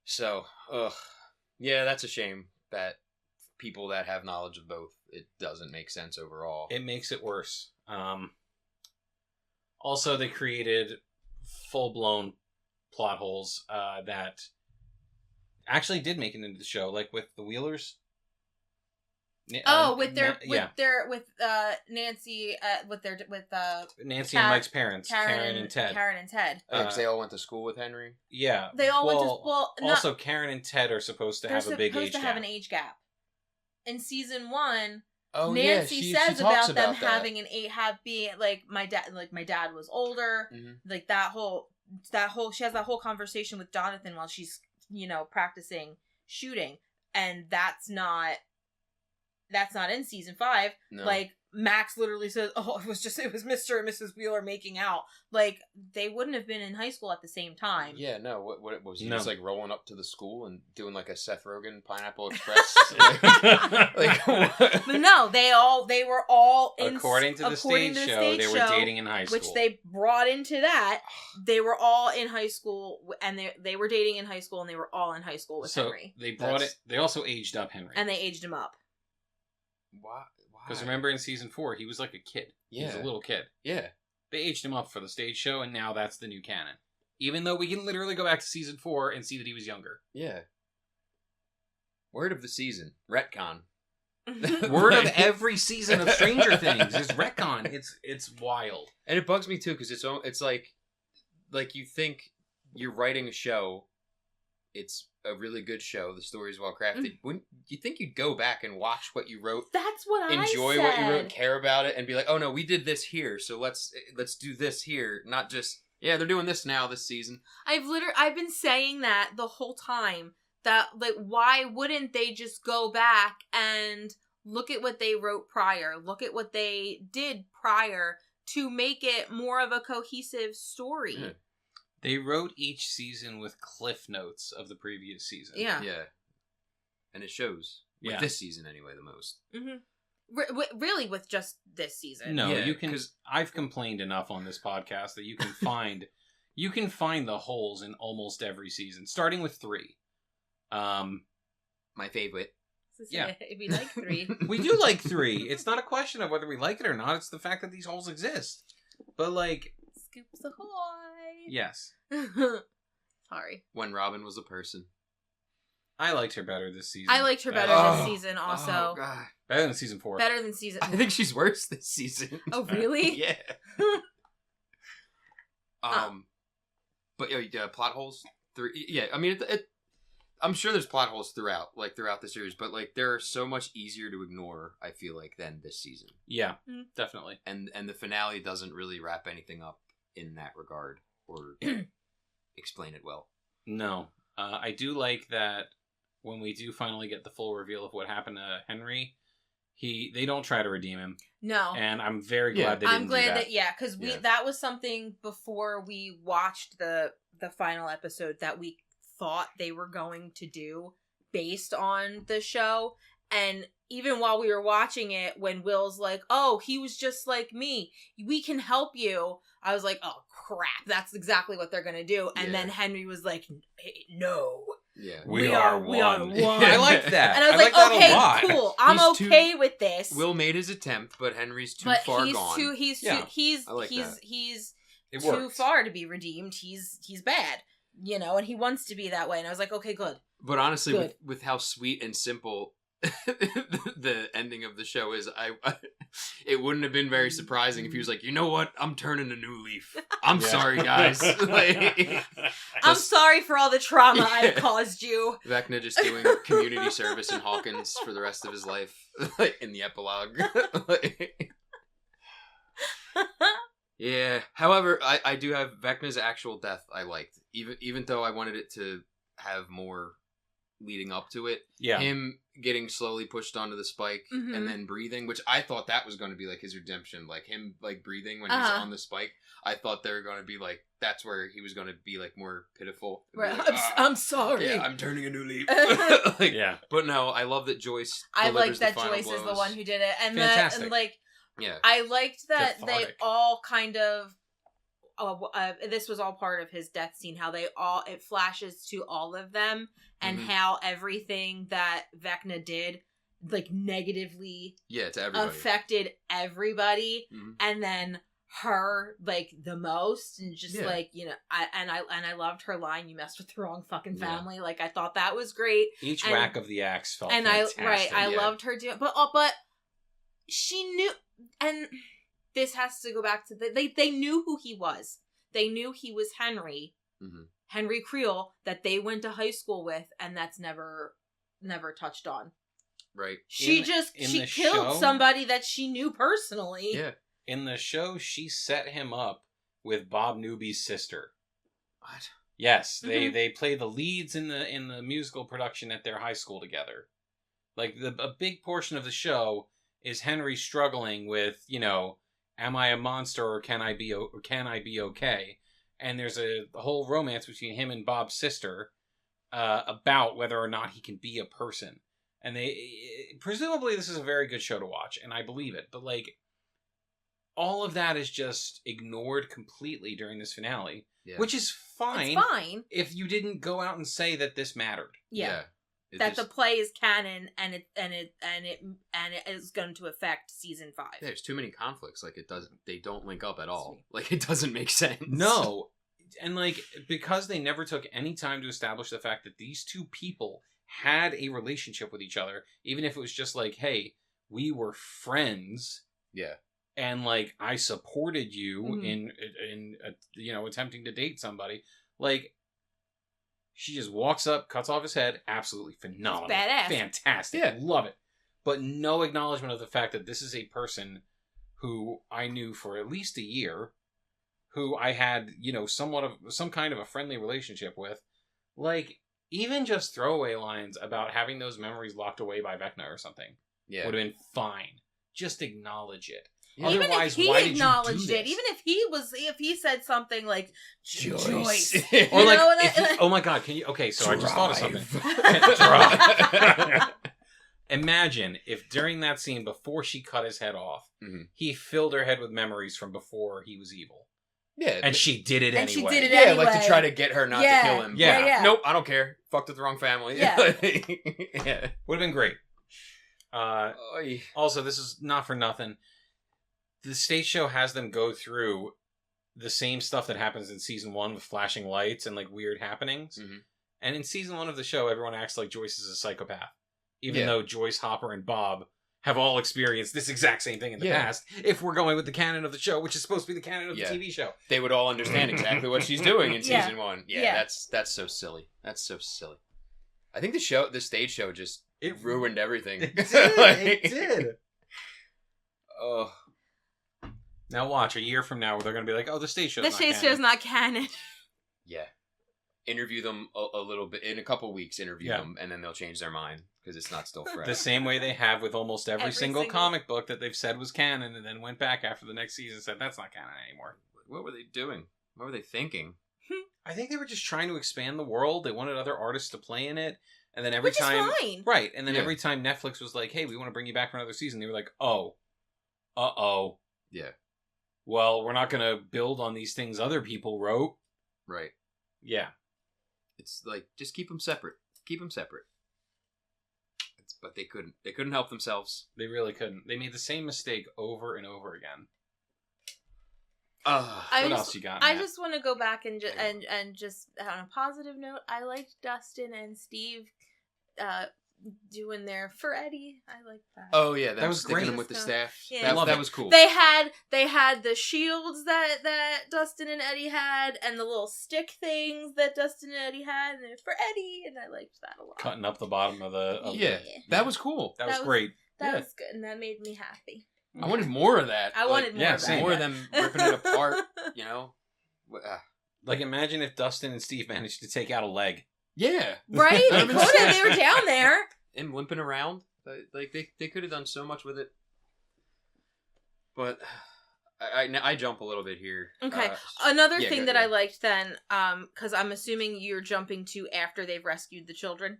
So, yeah, that's a shame that people that have knowledge of both, it doesn't make sense overall. It makes it worse. Also, they created full-blown plot holes that actually did make it into the show, like with the Wheelers. Nancy, Nancy and Mike's parents, Karen and Ted. Because they all went to school with Henry. Yeah, they all went to also, Karen and Ted are supposed to have a big age gap. They're supposed to have an age gap. In season 1, Nancy she says about them having being like my dad was older, like that whole she has that whole conversation with Jonathan while she's practicing shooting, and that's not in season 5. No. Like Max literally says, "Oh, it was Mr. and Mrs. Wheeler making out." Like, they wouldn't have been in high school at the same time. Yeah, no. What was he No. just like rolling up to the school and doing like a Seth Rogen Pineapple Express? like, what? But no, they were all in. According to the stage show, they were dating in high school, which they brought into that. They were all in high school, and they were dating in high school, and they were all in high school with Henry. They brought it. They also aged up Henry, and they aged him up. Why? Because remember in season 4, he was like a kid. Yeah. He was a little kid. Yeah. They aged him up for the stage show, and now that's the new canon. Even though we can literally go back to season 4 and see that he was younger. Yeah. Word of the season. Retcon. Word of every season of Stranger Things is retcon. It's wild. And it bugs me too, because it's like you think you're writing a show, it's a really good show, the story's well crafted. Wouldn't you think you'd go back and watch what you wrote? That's what I enjoy said. what you wrote, care about it, and be like, oh no, we did this here, so let's do this here, not just they're doing this now this season. I've been saying that the whole time, that like, why wouldn't they just go back and look at what they wrote prior, look at what they did prior to make it more of a cohesive story. Yeah. They wrote each season with cliff notes of the previous season. Yeah. Yeah. And it shows. With this season, anyway, the most. Mm-hmm. Really, with just this season. No, yeah, you can. I've complained enough on this podcast that you can find the holes in almost every season, starting with 3. My favorite. Yeah. If we like 3. We do like 3. It's not a question of whether we like it or not. It's the fact that these holes exist. But like, Scoops ahoy! yes. Sorry. When Robin was a person. I liked her better this season. I liked her better this season also. Oh, God. Better than season 4. Better than season... I think she's worse this season. Oh, really? Yeah. But yeah, plot holes. Yeah, I mean, I'm sure there's plot holes throughout the series, but like they're so much easier to ignore, I feel like, than this season. Yeah, definitely. And the finale doesn't really wrap anything up in that regard or explain it well. No. I do like that when we do finally get the full reveal of what happened to Henry, they don't try to redeem him. No. And I'm very glad they didn't do that. Because that was something before we watched the final episode that we thought they were going to do based on the show. And even while we were watching it, when Will's like, oh, he was just like me, we can help you, I was like, oh crap, that's exactly what they're gonna do. And then Henry was like, hey, no. Yeah. We are one. I like that. And I was like, okay, cool. I'm okay with this. Will made his attempt, but Henry's too far gone. He's It too worked. far to be redeemed. He's bad, and he wants to be that way. And I was like, okay, good. But honestly, with how sweet and simple the ending of the show is, it wouldn't have been very surprising if he was like, you know what, I'm turning a new leaf. I'm sorry, guys. I'm sorry for all the trauma I've caused you. Vecna just doing community service in Hawkins for the rest of his life in the epilogue. Yeah. However, I do have Vecna's actual death I liked. Even though I wanted it to have more leading up to it. Yeah. Him getting slowly pushed onto the spike and then breathing, which I thought that was going to be like his redemption. Like him like breathing when he's on the spike. I thought they were going to be like, that's where he was going to be like more pitiful. Right. Like, I'm sorry. Yeah, I'm turning a new leaf. Yeah. But no, I love that Joyce I like that Joyce is the one who did it. And Fantastic. Yeah. I liked that Cathartic. they all kind of this was all part of his death scene, how it flashes to all of them and how everything that Vecna did like negatively to everybody. affected everybody and then her like the most, and just like, I loved her line, you messed with the wrong fucking family. Like I thought that was great. Each whack of the axe felt and fantastic. I loved her doing, but she knew, and this has to go back to they knew who he was. They knew he was Henry Creel, that they went to high school with, and that's never touched on. Right. She killed somebody that she knew personally. Yeah. In the show, she set him up with Bob Newby's sister. What? Yes, they play the leads in the musical production at their high school together. Like a big portion of the show is Henry struggling with, am I a monster or can I be okay? And there's a whole romance between him and Bob's sister about whether or not he can be a person. And presumably this is a very good show to watch, and I believe it. But like, all of that is just ignored completely during this finale, which is fine. It's fine if you didn't go out and say that this mattered. Yeah. That the play is canon and it is going to affect season 5. There's too many conflicts. Like they don't link up at all. Like it doesn't make sense. No. And like, because they never took any time to establish the fact that these two people had a relationship with each other, even if it was just like, hey, we were friends. Yeah. And like, I supported you in attempting to date somebody. Like, she just walks up, cuts off his head. Absolutely phenomenal. It's badass. Fantastic. Yeah. Love it. But no acknowledgement of the fact that this is a person who I knew for at least a year, who I had, somewhat of some kind of a friendly relationship with. Like, even just throwaway lines about having those memories locked away by Vecna or something would have been fine. Just acknowledge it. Yeah. Otherwise, even if he acknowledged it, even if he said something like Joyce, or like, oh my God, can you? Okay, so Drive. I just thought of something. Imagine if during that scene, before she cut his head off, he filled her head with memories from before he was evil. Yeah, and she did it anyway. She did it anyway. Like to try to get her not to kill him. Yeah. Nope, I don't care. Fucked with the wrong family. Yeah, would have been great. Also, this is not for nothing. The stage show has them go through the same stuff that happens in season 1 with flashing lights and like weird happenings. And in season 1 of the show, everyone acts like Joyce is a psychopath, even though Joyce, Hopper, and Bob have all experienced this exact same thing in the past. If we're going with the canon of the show, which is supposed to be the canon of the TV show, they would all understand exactly what she's doing in season 1. Yeah, that's so silly. That's so silly. I think the stage show just ruined everything. It did. It did. Oh. Now watch, a year from now, where they're going to be like, oh, the stage show's not canon. Yeah. Interview them a little bit. In a couple weeks, interview them, and then they'll change their mind, because it's not still fresh. The same way they have with almost every single comic book that they've said was canon, and then went back after the next season and said, that's not canon anymore. What were they doing? What were they thinking? I think they were just trying to expand the world. They wanted other artists to play in it. And then Which is fine. Right, and then every time Netflix was like, hey, we want to bring you back for another season, they were like, oh. Uh-oh. Yeah. Well, we're not going to build on these things other people wrote. Right. Yeah. It's like, just keep them separate. Keep them separate. But they couldn't. They couldn't help themselves. They really couldn't. They made the same mistake over and over again. What else you got? I just want to go back and just on a positive note, I liked Dustin and Steve doing their for Eddie. I like that. Oh yeah, that was great. Them with the staff. Yeah. That was cool. They had the shields that Dustin and Eddie had, and the little stick things that Dustin and Eddie had, and for Eddie, and I liked that a lot. Cutting up the bottom of the that was cool. That was great. That was good, and that made me happy. I wanted more of that. I wanted more of that. More of them ripping it apart, you know? Like, imagine if Dustin and Steve managed to take out a leg. Yeah. Right? They could have. They were down there. And limping around. Like, they could have done so much with it. But I jump a little bit here. Okay. Another thing that I liked then, because I'm assuming you're jumping to after they've rescued the children.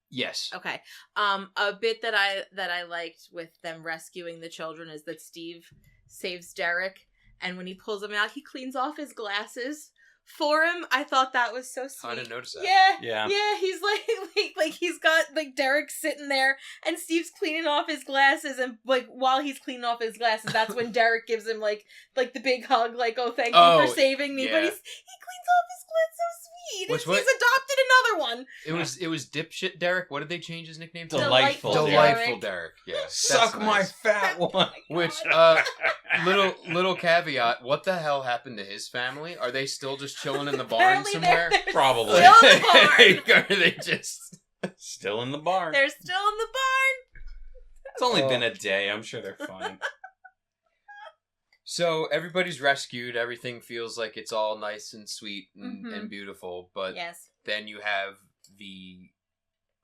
Yes. Okay. A bit that I liked with them rescuing the children is that Steve saves Derek, and when he pulls him out, he cleans off his glasses for him. I thought that was so sweet. I didn't notice that. Yeah. He's like he's got like Derek sitting there, and Steve's cleaning off his glasses, and like while he's cleaning off his glasses, that's when Derek gives him like the big hug, like, oh, thank you for saving me. Yeah. But he cleans off his glasses so sweet. He's adopted another one. It was dipshit Derek. What did they change his nickname to? Delightful Derek. Yeah. Suck my fat one. Which little caveat, what the hell happened to his family? Are they still just chilling in the barn somewhere? Probably. Still in the barn. Are they just still in the barn? They're still in the barn. It's only been a day. I'm sure they're fine. So everybody's rescued. Everything feels like it's all nice and sweet and beautiful. But then you have the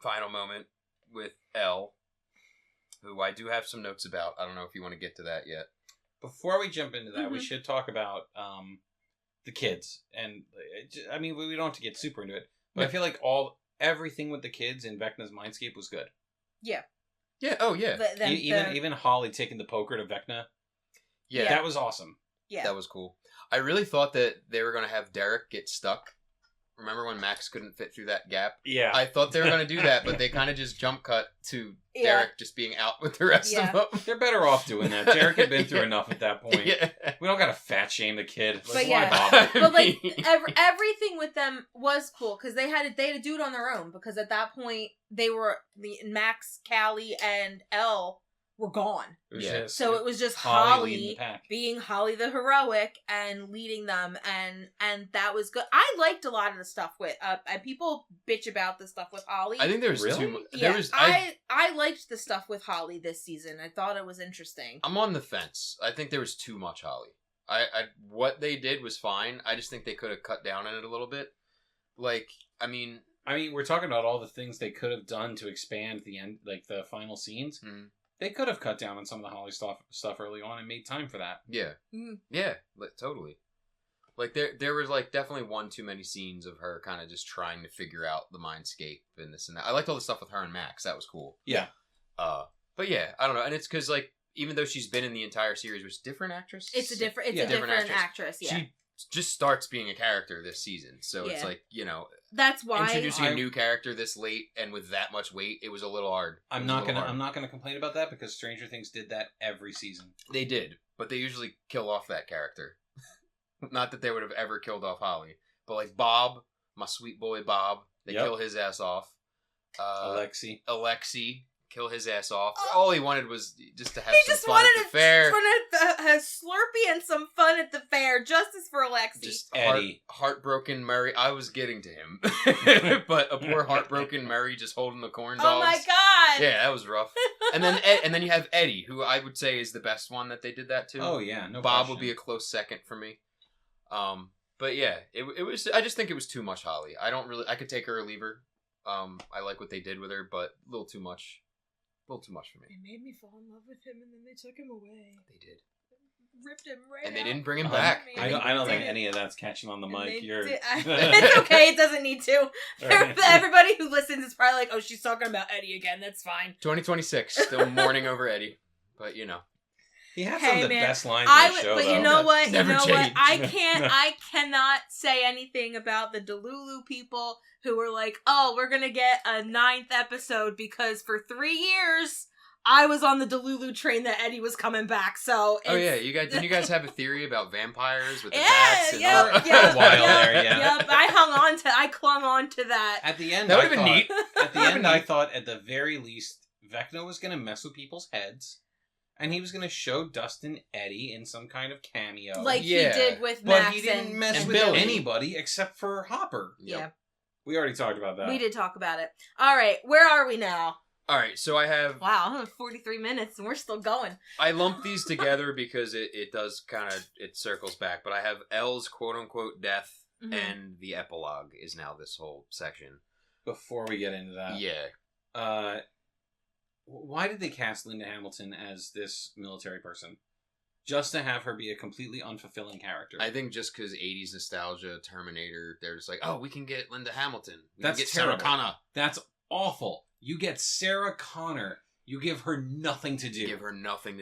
final moment with Elle. who I do have some notes about. I don't know if you want to get to that yet. Before we jump into that, we should talk about the kids. And, I mean, we don't have to get super into it. But I feel like everything with the kids in Vecna's Mindscape was good. Yeah. Yeah, oh yeah. Even Holly taking the poker to Vecna. Yeah. That was awesome. Yeah. That was cool. I really thought that they were going to have Derek get stuck. Remember when Max couldn't fit through that gap? Yeah. I thought they were going to do that, but they kind of just jump cut to Derek just being out with the rest of them. They're better off doing that. Derek had been through enough at that point. Yeah. We don't got to fat shame the kid. But why bother? But like everything with them was cool because they had to do it on their own because at that point they were Max, Callie, and Elle were gone. So it was just Holly being Holly the heroic and leading them, and that was good. I liked a lot of the stuff with and people bitch about the stuff with Holly. I think there was too much. Yeah, I liked the stuff with Holly this season. I thought it was interesting. I'm on the fence. I think there was too much Holly. What they did was fine. I just think they could have cut down on it a little bit. Like, I mean, we're talking about all the things they could have done to expand the end, like the final scenes. Mm. They could have cut down on some of the Holly stuff early on and made time for that. Yeah. Mm. Yeah, totally. Like, there was, like, definitely one too many scenes of her kind of just trying to figure out the Mindscape and this and that. I liked all the stuff with her and Max. That was cool. Yeah. But yeah, I don't know. And it's because, like, even though she's been in the entire series, was different actress? It's a different actress, yeah. She just starts being a character this season. So it's like, you know... That's why introducing a new character this late and with that much weight, it was a little hard. I'm not gonna complain about that because Stranger Things did that every season. They did, but they usually kill off that character. Not that they would have ever killed off Holly, but like Bob, my sweet boy Bob, they kill his ass off. Alexi, kill his ass off. All he wanted was just to have some fun at the fair. He just wanted a Slurpee and some fun at the fair. Justice for Alexi. Just heartbroken Murray. I was getting to him. But a poor heartbroken Murray just holding the corn dogs. Oh my god! Yeah, that was rough. And then you have Eddie, who I would say is the best one that they did that to. Oh yeah, no Bob question. would be a close second for me. But yeah, it was. I just think it was too much Holly. I could take her or leave her. I like what they did with her, but a little too much. A little too much for me. They made me fall in love with him, and then they took him away. They did. Ripped him right and they out. didn't bring him back. I don't think any of that's catching on the mic. It's okay. It doesn't need to. Everybody who listens is probably like, "Oh, she's talking about Eddie again." That's fine. 2026, still mourning over Eddie, but you know. He had some of the best lines in the show, but though. You know what? Never changed. I cannot say anything about the Delulu people who were like, oh, we're going to get a 9th episode because for 3 years, I was on the Delulu train that Eddie was coming back, so... Oh, yeah. Didn't you guys have a theory about vampires with the bats? Yeah. I clung on to that. At the end, that would have been neat. At the end, I thought, at the very least, Vecna was going to mess with people's heads. And he was going to show Dustin Eddie in some kind of cameo. Like he did with Max. But he didn't mess with anybody except for Hopper. Yeah. We already talked about that. We did talk about it. All right. Where are we now? All right. So I have... Wow. 43 minutes and we're still going. I lumped these together because it does kind of... It circles back. But I have Elle's quote-unquote death and the epilogue is now this whole section. Before we get into that. Yeah. Why did they cast Linda Hamilton as this military person? Just to have her be a completely unfulfilling character. I think just because 80s nostalgia, Terminator, they're just like, oh, we can get Linda Hamilton. That's get terrible. Sarah Connor. That's awful. You get Sarah Connor. You give her nothing to do.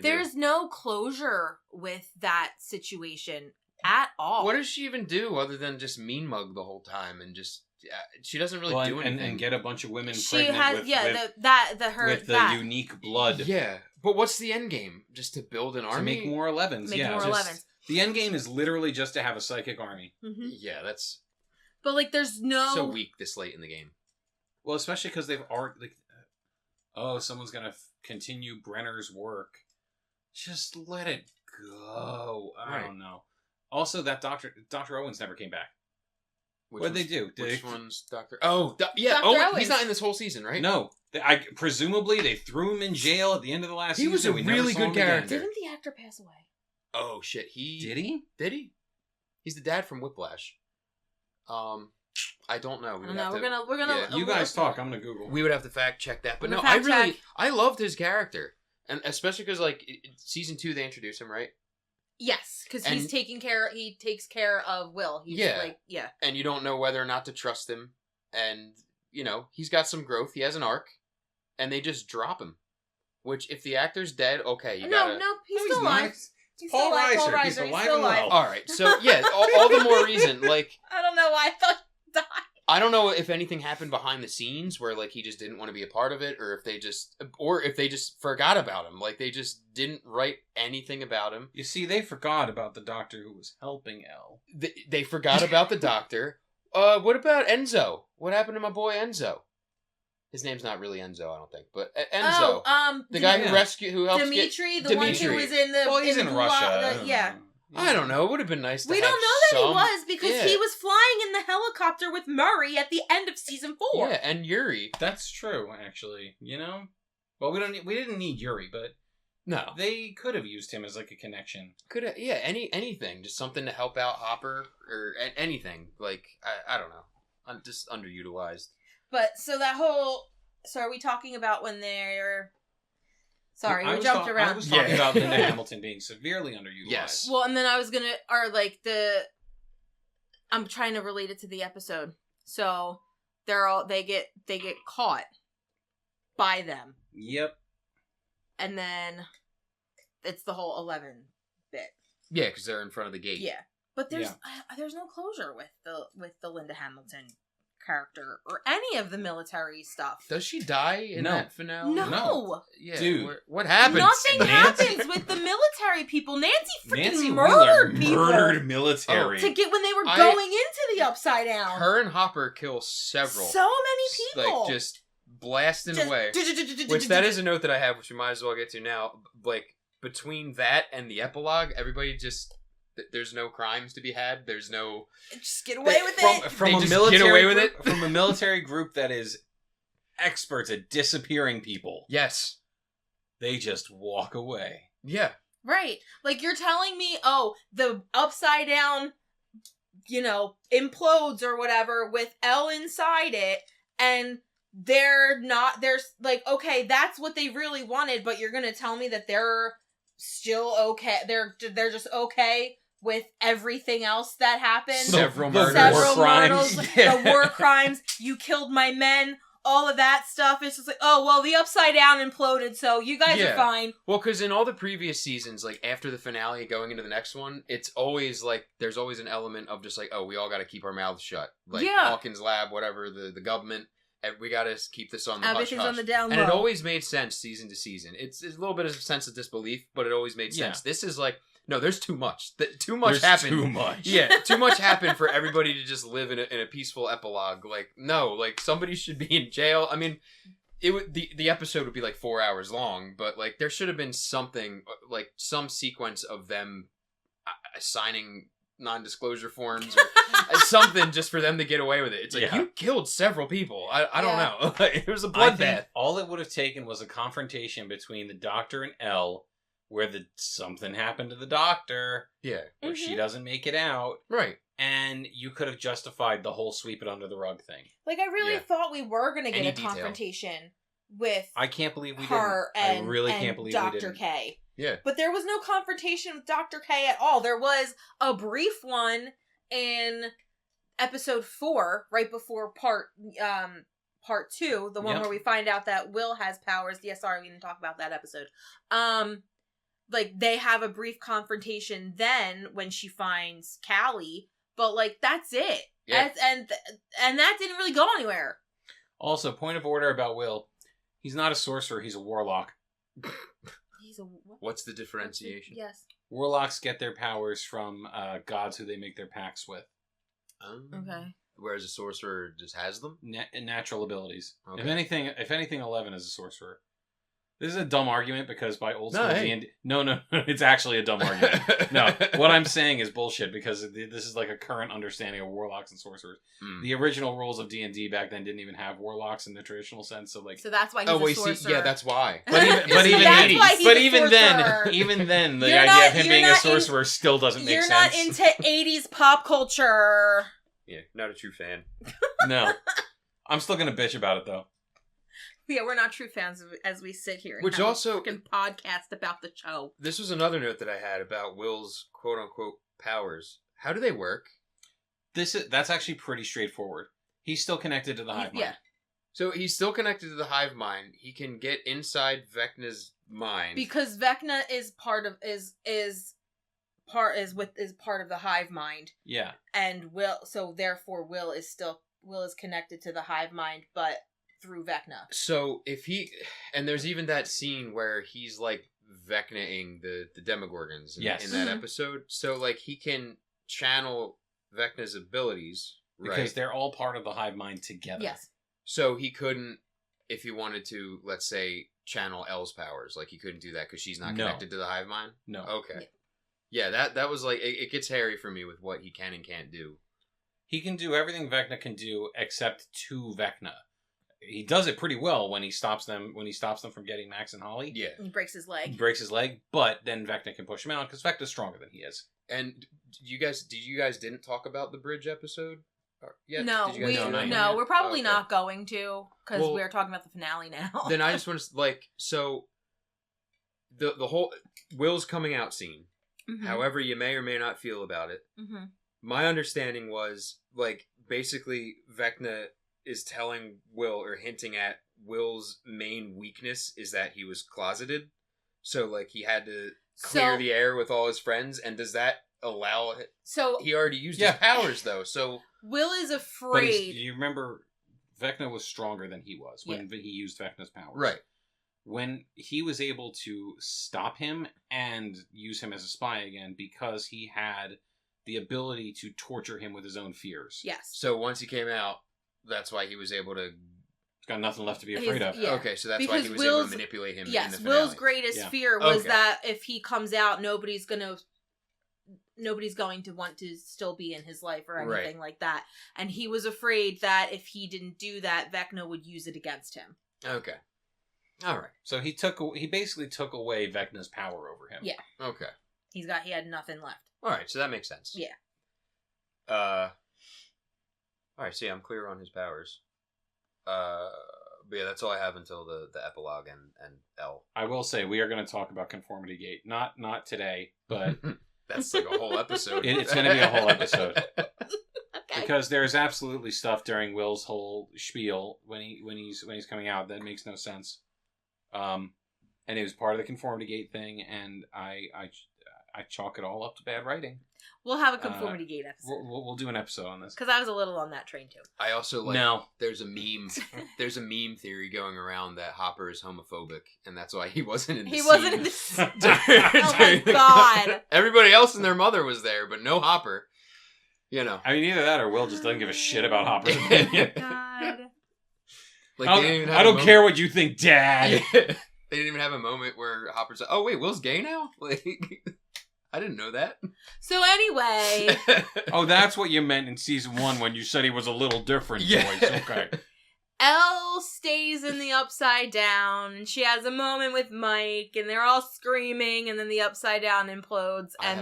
There's no closure with that situation at all. What does she even do other than just mean mug the whole time and just... she doesn't really do anything. And get a bunch of women she pregnant has, with the unique blood. Yeah. But what's the end game? Just to build an army? To make more 11s. The end game is literally just to have a psychic army. Mm-hmm. Yeah, that's... But, like, there's no... So weak this late in the game. Well, especially because they've already... Like, someone's going to continue Brenner's work. Just let it go. I don't know. Also, that Dr. Owens never came back. What did they do? Which one's Dr. Oh, yeah. Dr. Owens. He's not in this whole season, right? No. Presumably, they threw him in jail at the end of the last season. He was a really good character. Didn't the actor pass away? Oh, shit. Did he? Did he? He's the dad from Whiplash. I don't know. We're gonna. You guys talk. I'm gonna Google. We would have to fact check that. But no, I loved his character. And especially because, like, season 2, they introduce him, right? Yes, because he takes care of Will. He's and you don't know whether or not to trust him. And, you know, he's got some growth. He has an arc. And they just drop him. Which, if the actor's dead, okay, you gotta... No, he's still alive. He's Paul Reiser. He's alive and well. Alright, so, yeah, all the more reason, like... I don't know why I thought he died. I don't know if anything happened behind the scenes where, like, he just didn't want to be a part of it, or if they just forgot about him. Like, they just didn't write anything about him. You see, they forgot about the doctor who was helping Elle. They forgot about the doctor. What about Enzo? What happened to my boy Enzo? His name's not really Enzo, I don't think, but Enzo. The guy who helped Dimitri, one who was in the... Well, he's in Russia. Yeah. I don't know. It would have been nice to We don't know that he was, because he was flying in the helicopter with Murray at the end of season 4. Yeah, and Yuri. That's true, actually. You know? Well, we didn't need Yuri, but... No. They could have used him as, like, a connection. Anything. Just something to help out Hopper, or anything. Like, I don't know. I'm just underutilized. But, so are we talking about when they're... Sorry, we jumped around. I was talking about Linda Hamilton being severely underutilized. Yes. Well, and then I was gonna, I'm trying to relate it to the episode. So they get caught by them. Yep. And then it's the whole 11 bit. Yeah, because they're in front of the gate. Yeah, but there's no closure with the Linda Hamilton character or any of the military stuff. Does she die in that finale? No. Yeah, dude, what happens? Nothing happens with the military people. Nancy murdered people. Murdered military to get when they were going into the Upside Down. Her and Hopper kill several. So many people, like just blasting away. Which that is a note that I have, which we might as well get to now. Like between that and the epilogue, everybody just. There's no crimes to be had. There's no... Just get away with it. From a military group that is experts at disappearing people. Yes. They just walk away. Yeah. Right. Like, you're telling me, the Upside Down, implodes or whatever with Elle inside it, and they're like, okay, that's what they really wanted, but you're gonna tell me that they're still okay. They're just okay with everything else that happened. Several murders, the war crimes. You killed my men. All of that stuff. It's just like, the Upside Down imploded, so you guys are fine. Well, because in all the previous seasons, like after the finale, going into the next one, it's always like there's always an element of just like, we all got to keep our mouths shut. Like Hawkins Lab, whatever, the government. We got to keep this on the everything's hush-hush. on the down low. And it always made sense season to season. It's a little bit of a sense of disbelief, but it always made sense. This is like, no, there's too much. Too much happened. Too much. Yeah, too much happened for everybody to just live in a peaceful epilogue. Like, no, like somebody should be in jail. I mean, the episode would be like 4 hours long, but like there should have been something, like some sequence of them signing non-disclosure forms or something just for them to get away with it. It's like, you killed several people. I don't know. It was a bloodbath. All it would have taken was a confrontation between the Doctor and Elle where something happened to the Doctor. Yeah. Where she doesn't make it out. Right. And you could have justified the whole sweep it under the rug thing. Like, I really thought we were going to get confrontation with I can't believe we her didn't. I really can't believe Dr. we didn't. K. Yeah. But there was no confrontation with Dr. K at all. There was a brief one in episode 4, right before part 2, the one where we find out that Will has powers. Yeah, sorry, we didn't talk about that episode. Like, they have a brief confrontation then when she finds Callie, but like that's it. Yeah. And that didn't really go anywhere. Also, point of order about Will. He's not a sorcerer, he's a warlock. He's a what? What's the differentiation? Yes. Warlocks get their powers from gods who they make their pacts with. Okay. Whereas a sorcerer just has them? Natural abilities. Okay. If anything, 11 is a sorcerer. This is a dumb argument because by old school D&D... No, it's actually a dumb argument. No, what I'm saying is bullshit because this is like a current understanding of warlocks and sorcerers. The original rules of D&D back then didn't even have warlocks in the traditional sense, so that's why he's a sorcerer. See, yeah, that's why. But even then, the idea of him being a sorcerer still doesn't make sense. You're not into 80s pop culture. Yeah, not a true fan. No. I'm still gonna bitch about it, though. Yeah, we're not true fans as we sit here and Which have also a fucking podcast about the show. This was another note that I had about Will's quote-unquote powers. How do they work? That's actually pretty straightforward. He's still connected to the hive mind. Yeah. So he's still connected to the hive mind. He can get inside Vecna's mind Because Vecna is part of part of the hive mind. Yeah. And therefore Will is connected to the hive mind, but through Vecna. So if and there's even that scene where he's like Vecna-ing the Demogorgons in that episode. So like he can channel Vecna's abilities, right? Because they're all part of the hive mind together. Yes. So he couldn't, if he wanted to, let's say, channel Elle's powers. Like he couldn't do that because she's not connected to the hive mind. No. Okay. Yeah, that was like it gets hairy for me with what he can and can't do. He can do everything Vecna can do except to Vecna. He does it pretty well when he stops them from getting Max and Holly. Yeah. He breaks his leg. But then Vecna can push him out because Vecna's stronger than he is. And you guys didn't talk about the bridge episode? Yeah. No, we're probably not going to because we're talking about the finale now. Then I just want to so the whole Will's coming out scene. Mm-hmm. However you may or may not feel about it. Mm-hmm. My understanding was basically Vecna is telling Will or hinting at Will's main weakness is that he was closeted. So he had to clear the air with all his friends, and does that allow it? So he already used his powers though. So Will is afraid. But you remember Vecna was stronger than he was when he used Vecna's powers. Right. When he was able to stop him and use him as a spy again because he had the ability to torture him with his own fears. Yes. So once he came out, that's why he was able to... He's got nothing left to be afraid of. Yeah. Okay, so that's why he was able to manipulate him in the finale. Will's greatest fear was that if he comes out, nobody's going to want to still be in his life or anything like that. And he was afraid that if he didn't do that, Vecna would use it against him. Okay. All right. So he basically took away Vecna's power over him. Yeah. Okay. He had nothing left. All right, so that makes sense. Yeah. All right, so I'm clear on his powers. But yeah, that's all I have until the epilogue and L. I will say we are going to talk about Conformity Gate. Not today, but that's like a whole episode. It's going to be a whole episode. Okay. Because there's absolutely stuff during Will's whole spiel when he's coming out that makes no sense. And it was part of the Conformity Gate thing, and I chalk it all up to bad writing. We'll have a Conformity Gate episode. We'll do an episode on this. Because I was a little on that train too. I also there's a meme theory going around that Hopper is homophobic, and that's why he wasn't in the scene. He wasn't in the scene. Oh my god. Everybody else and their mother was there, but no Hopper. You know. I mean, either that or Will just doesn't give a shit about Hopper's opinion. God. I don't care what you think, Dad. Yeah. They didn't even have a moment where Hopper's like, oh wait, Will's gay now? I didn't know that. So anyway. Oh, that's what you meant in season 1 when you said he was a little different, Joyce. Okay. Elle stays in the Upside Down, and she has a moment with Mike, and they're all screaming, and then the Upside Down implodes, I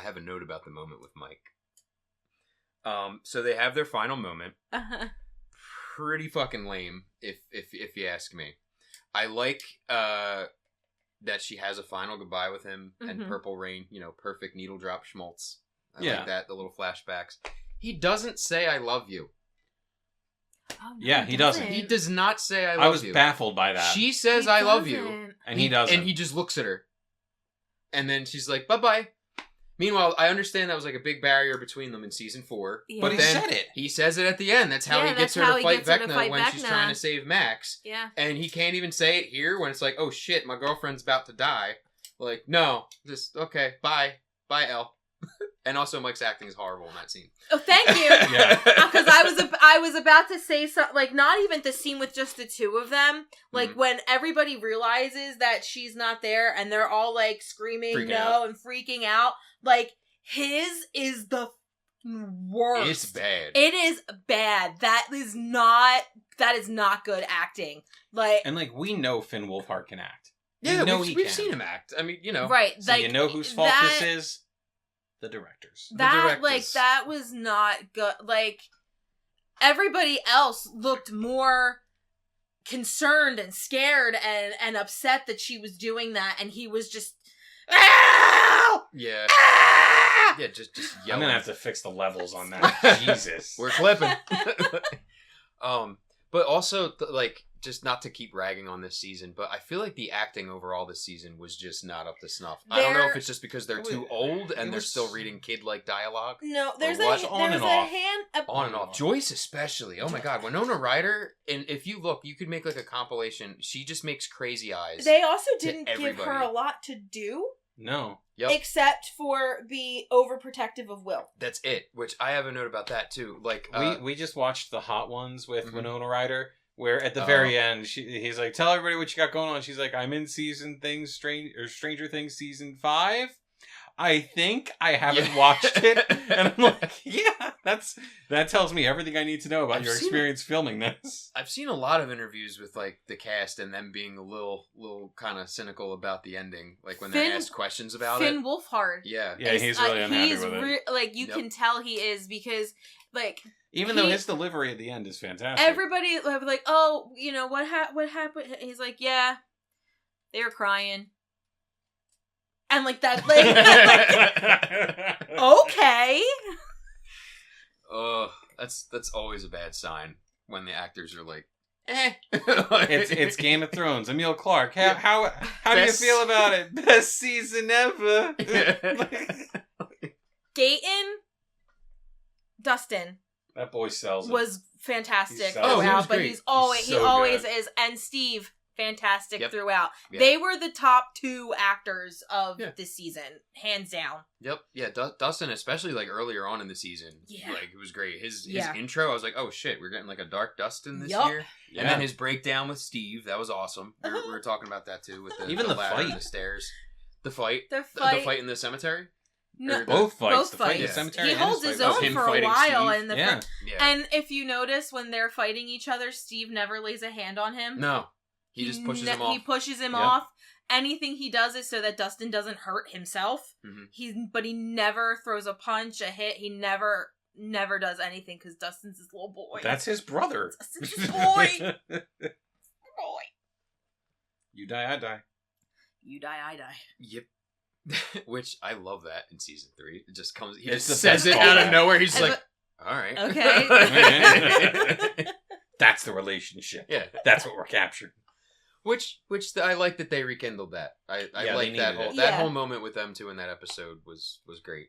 have a note about the moment with Mike. So they have their final moment. Uh-huh. Pretty fucking lame, if you ask me. I like that she has a final goodbye with him and Purple Rain, perfect needle drop schmaltz. I like that, the little flashbacks. He doesn't say I love you. Oh, no, yeah, he doesn't. He does not say I love you. I was baffled by that. She says I love you. And he doesn't. And he just looks at her. And then she's like, bye-bye. Meanwhile, I understand that was like a big barrier between them in season 4. Yeah. But he said it. He says it at the end. That's how he gets her to fight Vecna when she's trying to save Max. Yeah. And he can't even say it here when it's like, oh shit, my girlfriend's about to die. Like, no, just, okay, bye. Bye, Elle. And also Mike's acting is horrible in that scene. Oh, thank you. Yeah. Because I was about to say something, not even the scene with just the two of them. When everybody realizes that she's not there and they're all screaming and freaking out. His is the worst. It's bad. It is bad. That is not good acting. And we know Finn Wolfhard can act. Yeah, we've seen him act. I mean, Right. So you know whose fault this is? The directors. That was not good. Everybody else looked more concerned and scared and upset that she was doing that, and he was just, "Ow! Yeah. Ah!" Yeah, just I'm yelling. gonna have to fix the levels on that. Jesus. We're clipping. But also, like, just not to keep ragging on this season, but I feel like the acting overall this season was just not up to snuff. I don't know if it's just because they're too old and they're still reading kid-like dialogue. No, there's what? On and off. On and off. Joyce especially. Oh my god. Winona Ryder, and if you look, you could make like a compilation. She just makes crazy eyes. They also to didn't give her everybody. a lot to do. No. Yep. Except for be overprotective of Will. That's it. Which I have a note about that too. Like We just watched the Hot Ones with Mhm. Winona Ryder, where at the very end he's like, "Tell everybody what you got going on." She's like, "I'm in Stranger Things season 5. I think I haven't watched it," and I'm like, "Yeah, that tells me everything I need to know about your experience filming this." I've seen a lot of interviews with like the cast and them being a little kind of cynical about the ending, like when they're asked questions about Finn it. Wolfhard. Yeah, he's really unhappy with it. Like you can tell he is, because like even though his delivery at the end is fantastic. Everybody was like, "Oh, you know what happened?" He's like, "Yeah, they were crying." And like that, like, okay. That's always a bad sign when the actors are like, It's Game of Thrones. Emil Clark. How do you feel about it? Best season ever. Gaten, Dustin. That boy sells it. Was fantastic He was throughout, but great. he always good. is. And Steve, fantastic throughout. Yeah. They were the top 2 actors of this season, hands down. Yep. Yeah, Dustin, especially like earlier on in the season, like it was great. His intro, I was like, oh shit, we're getting like a dark Dustin this year. Yeah. And then his breakdown with Steve, that was awesome. We were talking about that too with the Even the ladder fight, and the stairs, the fight in the cemetery. No, both fights. The fight in the fights. cemetery. He and holds his fight. own for a while, Steve. and and if you notice when they're fighting each other, Steve never lays a hand on him. No, he just pushes him off. He pushes him off. Anything he does is so that Dustin doesn't hurt himself. Mm-hmm. But he never throws a punch, a hit. He never does anything because Dustin's his little boy. That's his brother. Dustin's his boy. Boy. You die, I die. You die, I die. Yep. Which I love that in season 3. It just comes. He It's just the says best it out callback. of nowhere. He's like, "All right, okay." That's the relationship. Yeah, that's what we're capturing. Which I like that they rekindled that. I like that whole moment with them two in that episode was great.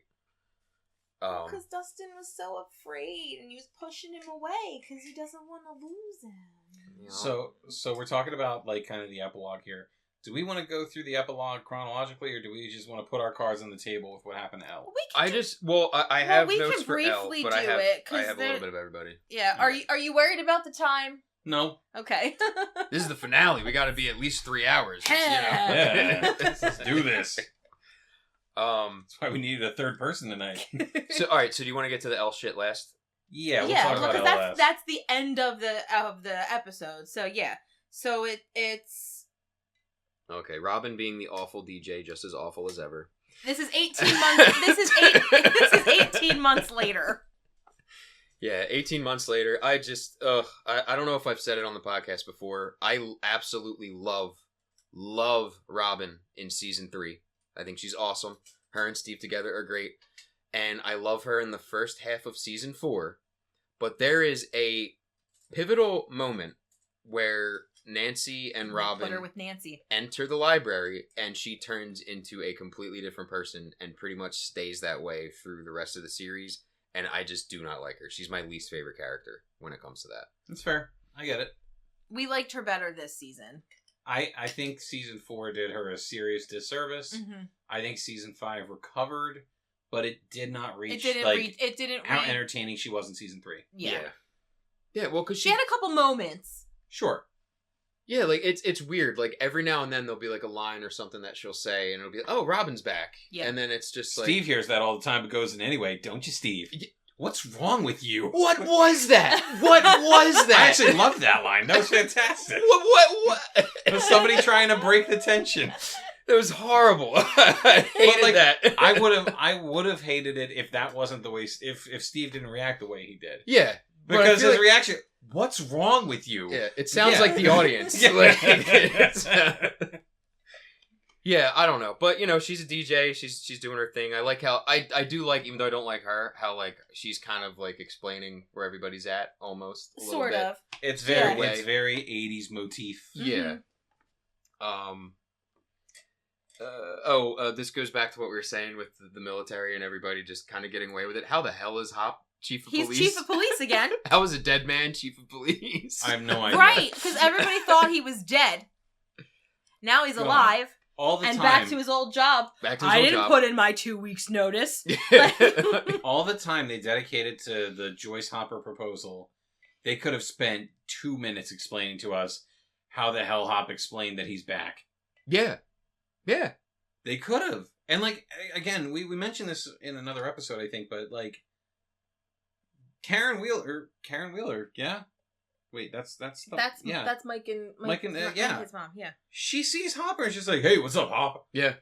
Because Dustin was so afraid, and he was pushing him away because he doesn't want to lose him. You know? So we're talking about like kind of the epilogue here. Do we want to go through the epilogue chronologically, or do we just want to put our cards on the table with what happened to Elle? I have notes for Elle, but I have a little bit of everybody. Yeah. Are you worried about the time? No. Okay. This is the finale. We got to be at least 3 hours. Yeah. Let's do this. That's why we needed a third person tonight. So all right. So do you want to get to the Elle shit last? Yeah. We'll talk about Elle last. That's the end of the episode. So yeah. So it's. Okay, Robin being the awful DJ, just as awful as ever. This is 18 months. This is 18 months later. Yeah, 18 months later. I just, I don't know if I've said it on the podcast before. I absolutely love Robin in season 3. I think she's awesome. Her and Steve together are great. And I love her in the first half of season 4. But there is a pivotal moment where Nancy and Robin put her with Nancy. Enter the library, and she turns into a completely different person and pretty much stays that way through the rest of the series. And I just do not like her. She's my least favorite character when it comes to that. That's fair. I get it. We liked her better this season. I think season 4 did her a serious disservice. Mm-hmm. I think season 5 recovered, but it did not reach how entertaining she was in season 3. Yeah. Well, because she had a couple moments. Sure. Yeah, like it's weird. Like every now and then there'll be like a line or something that she'll say, and it'll be like, "Oh, Robin's back." Yeah. And then it's just like Steve hears that all the time, but goes in anyway. Don't you, Steve? What's wrong with you? What was that? What was that? I actually loved that line. That was fantastic. What? It was somebody trying to break the tension. That was horrible. I hated that. I would have hated it if that wasn't the way. If Steve didn't react the way he did. Yeah. Because his reaction, what's wrong with you? Yeah, it sounds like the audience. Yeah. Yeah, I don't know, but she's a DJ. She's doing her thing. I like how I do like, even though I don't like her, how like she's kind of like explaining where everybody's at almost. A Sort bit. of. It's very 80s motif. Yeah. This goes back to what we were saying with the military and everybody just kind of getting away with it. How the hell is Hop chief of police? He's chief of police again. How is a dead man chief of police? I have no idea. Right, because everybody thought he was dead. Now he's alive. All the and time. back to his old job. I didn't put in my 2 weeks notice. All the time they dedicated to the Joyce Hopper proposal, they could have spent 2 minutes explaining to us how the hell Hop explained that he's back. Yeah. Yeah. They could have. And like, again, we mentioned this in another episode, I think, but like, Karen Wheeler, yeah? Wait, that's Mike and his mom, yeah. She sees Hopper and she's like, "Hey, what's up, Hop?" Yeah.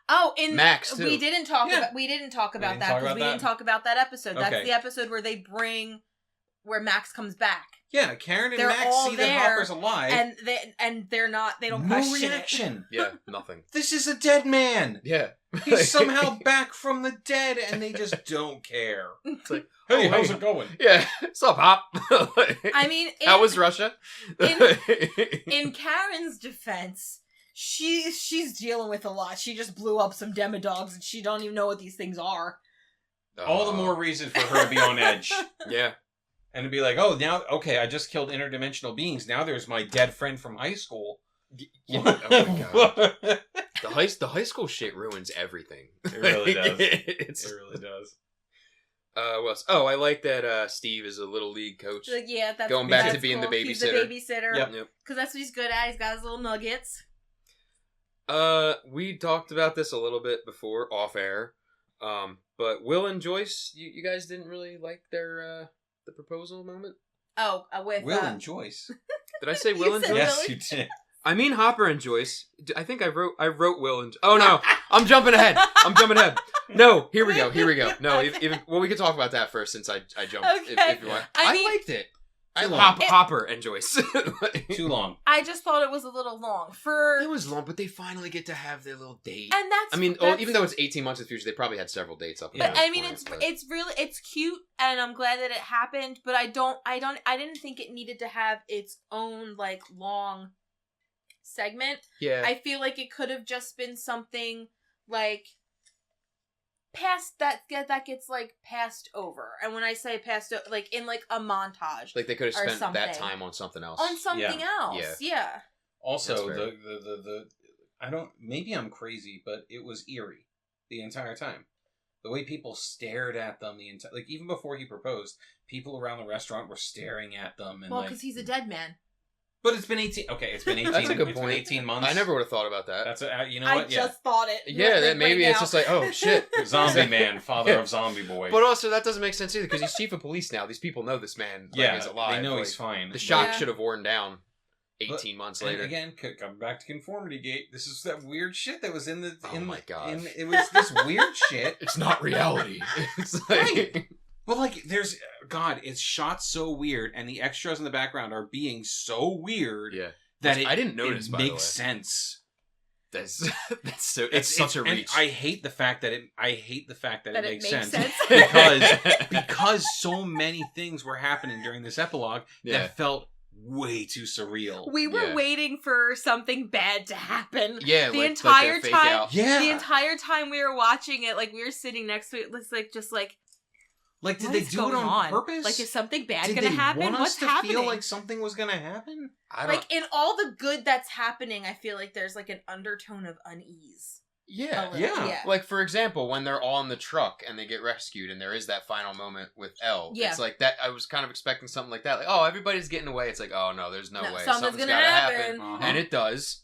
Oh, in Max too. we didn't talk about that because we didn't talk about that episode. Okay. That's the episode where Max comes back. Yeah, Karen and They're Max all see there, that Hopper's alive, and they don't no question reaction. Yeah, nothing. This is a dead man. Yeah. He's somehow back from the dead, and they just don't care. It's like, Hey, how's it going? Yeah, what's up, Hop? I mean, how was Russia? in Karen's defense, she's dealing with a lot. She just blew up some demodogs, and she don't even know what these things are. All the more reason for her to be on edge. Yeah. And to be like, oh, now, okay, I just killed interdimensional beings. Now there's my dead friend from high school. Yeah. Oh my god. The high school shit ruins everything. It really does. It really does. What else? Oh, I like that Steve is a little league coach. Yeah, that's going back that's to being cool. the babysitter. He's the babysitter. Yep. Because that's what he's good at. He's got his little nuggets. We talked about this a little bit before, off air. But Will and Joyce, you guys didn't really like their the proposal moment? Oh, with Will and Joyce. Did I say Will and Joyce? Yes, you did. I mean Hopper and Joyce. I think I wrote Will and... Oh, no. I'm jumping ahead. No, here we go. No, even we can talk about that first since I jumped. Okay. If you want. I liked it. Hopper and Joyce. Too long. I just thought it was a little long. It was long, but they finally get to have their little date. And that's... I mean, even though it's 18 months in the future, they probably had several dates up. But I mean, it's really cute, and I'm glad that it happened. But I didn't think it needed to have its own like long segment. Yeah. I feel like it could have just been something like past that gets like passed over. And when I say passed over, like in like a montage, like they could have spent that time on something else. else. Yeah. Also, the I don't, maybe I'm crazy, but it was eerie the entire time. The way people stared at them the entire, like even before he proposed, people around the restaurant were staring at them. And well, because he's a dead man. But it's been 18. Okay, it's been 18. That's a good point. 18 months. I never would have thought about that. That's you know what? I just thought it. Yeah, that maybe it's just like, oh shit, zombie man, father of zombie boy. But also that doesn't make sense either because he's chief of police now. These people know this man. Is alive. They know he's fine. The shock should have worn down 18 months later. Again, come back to Conformity Gate. This is that weird shit that was in the. Oh my god! It was this weird shit. It's not reality. It's like. Right. But like, it's shot so weird, and the extras in the background are being so weird. Yeah. That I didn't notice. It makes sense. That's so. It's such a reach. I hate the fact that it. Makes sense. because because so many things were happening during this epilogue that felt way too surreal. We were waiting for something bad to happen. Yeah, the entire time. Yeah, the entire time we were watching it, like we were sitting next to it, just like. Like, did they do it on purpose? Like, is something bad going to happen? What's happening? Feel like something was going to happen? Like, in all the good that's happening, I feel like there's, like, an undertone of unease. Yeah. Like, for example, when they're all in the truck and they get rescued and there is that final moment with Elle. Yeah. It's like that. I was kind of expecting something like that. Like, oh, everybody's getting away. It's like, oh, no, there's no way. Something's going to happen. And it does.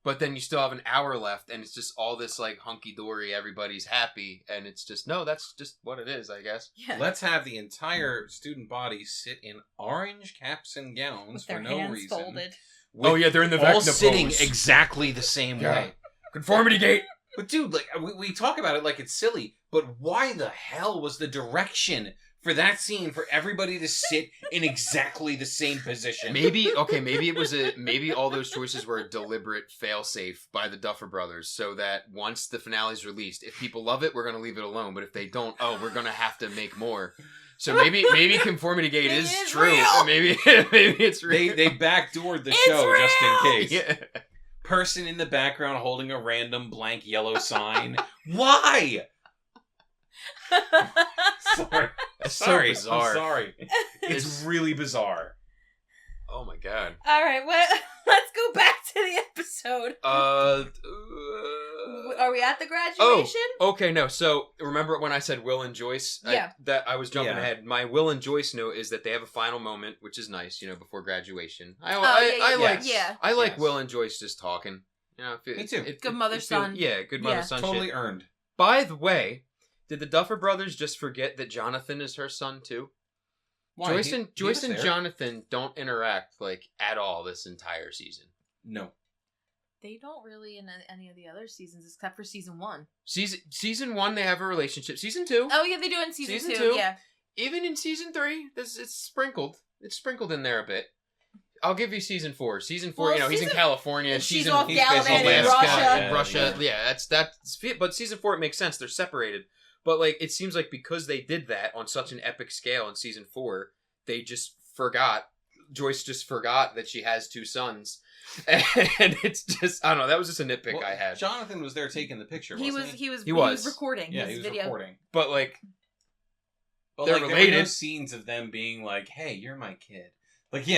But then you still have an hour left, and it's just all this, like, hunky-dory, everybody's happy, and it's just, no, that's just what it is, I guess. Yeah. Let's have the entire student body sit in orange caps and gowns for no reason. Folded. Oh, yeah, they're in the all sitting exactly the same way. Conformity Gate! But, dude, like, we talk about it like it's silly, but why the hell was the direction for that scene for everybody to sit in exactly the same position. Maybe maybe all those choices were a deliberate failsafe by the Duffer Brothers, so that once the finale's released, if people love it, we're gonna leave it alone. But if they don't, we're gonna have to make more. So maybe Conformity Gate is true. Real. Maybe it's real. They backdoored the show real. just in case. Yeah. Person in the background holding a random blank yellow sign. Why? Sorry. That's Sorry. so bizarre. I'm sorry. It's really bizarre. Oh my god. All right, let's go back to the episode. Are we at the graduation? Okay, no. So remember when I said Will and Joyce? Yeah. I was jumping ahead. My Will and Joyce note is that they have a final moment, which is nice, before graduation. I like Will and Joyce just talking. Me too. Good mother-son. Yeah, good mother-son Totally shit. earned. By the way, did the Duffer Brothers just forget that Jonathan is her son too? Why? Joyce and Jonathan don't interact at all this entire season. No. They don't really in any of the other seasons except for season 1. Season 1 they have a relationship. Season 2. Oh yeah, they do in season 2. Yeah. Even in season 3, it's sprinkled. It's sprinkled in there a bit. I'll give you season 4. Season 4, he's in California. She's off he's gallivanting in Alaska, Russia. Yeah, that's. But season 4 it makes sense. They're separated. But it seems like because they did that on such an epic scale in season 4, they just forgot. Joyce just forgot that she has 2 sons, and it's just I don't know. That was just a nitpick I had. Jonathan was there taking the picture. He wasn't was recording Yeah, his he was video. recording. But But they're there were related. no scenes of them being like, "Hey, you're my kid." There's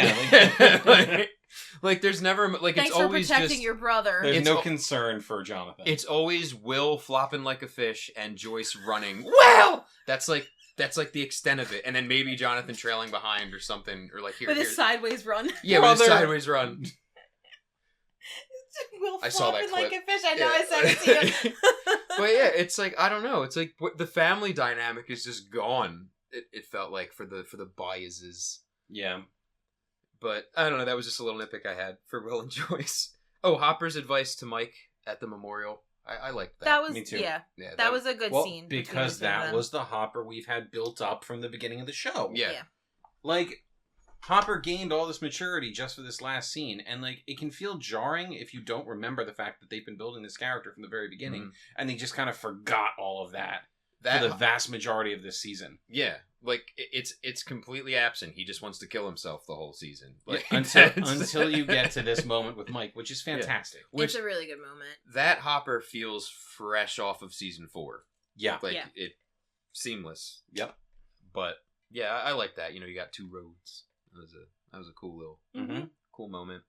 never Thanks it's for always protecting just your brother. There's It's no al- concern for Jonathan. it's always Will flopping like a fish and Joyce running. Well, that's the extent of it, and then maybe Jonathan trailing behind or something, or here. With his sideways run. Yeah, with his sideways run. Will I saw that flopping like clip. a fish. I know. I said it to you. But yeah, it's I don't know. It's the family dynamic is just gone. It felt like for the biases. Yeah. But I don't know. That was just a little nitpick I had for Will and Joyce. Oh, Hopper's advice to Mike at the memorial. I liked that. That was Me too. Yeah. Yeah, That was a good Well, scene. because between the two of that them. was the Hopper we've had built up from the beginning of the show. Yeah. Hopper gained all this maturity just for this last scene, and it can feel jarring if you don't remember the fact that they've been building this character from the very beginning, and they just kind of forgot all of that for the vast majority of this season. Yeah, it's completely absent. He just wants to kill himself the whole season. Until you get to this moment with Mike, which is fantastic. Yeah. It's a really good moment. That Hopper feels fresh off of season 4. Yeah. It seamless. Yep. But yeah, I like that. You got 2 roads. That was a cool little cool moment.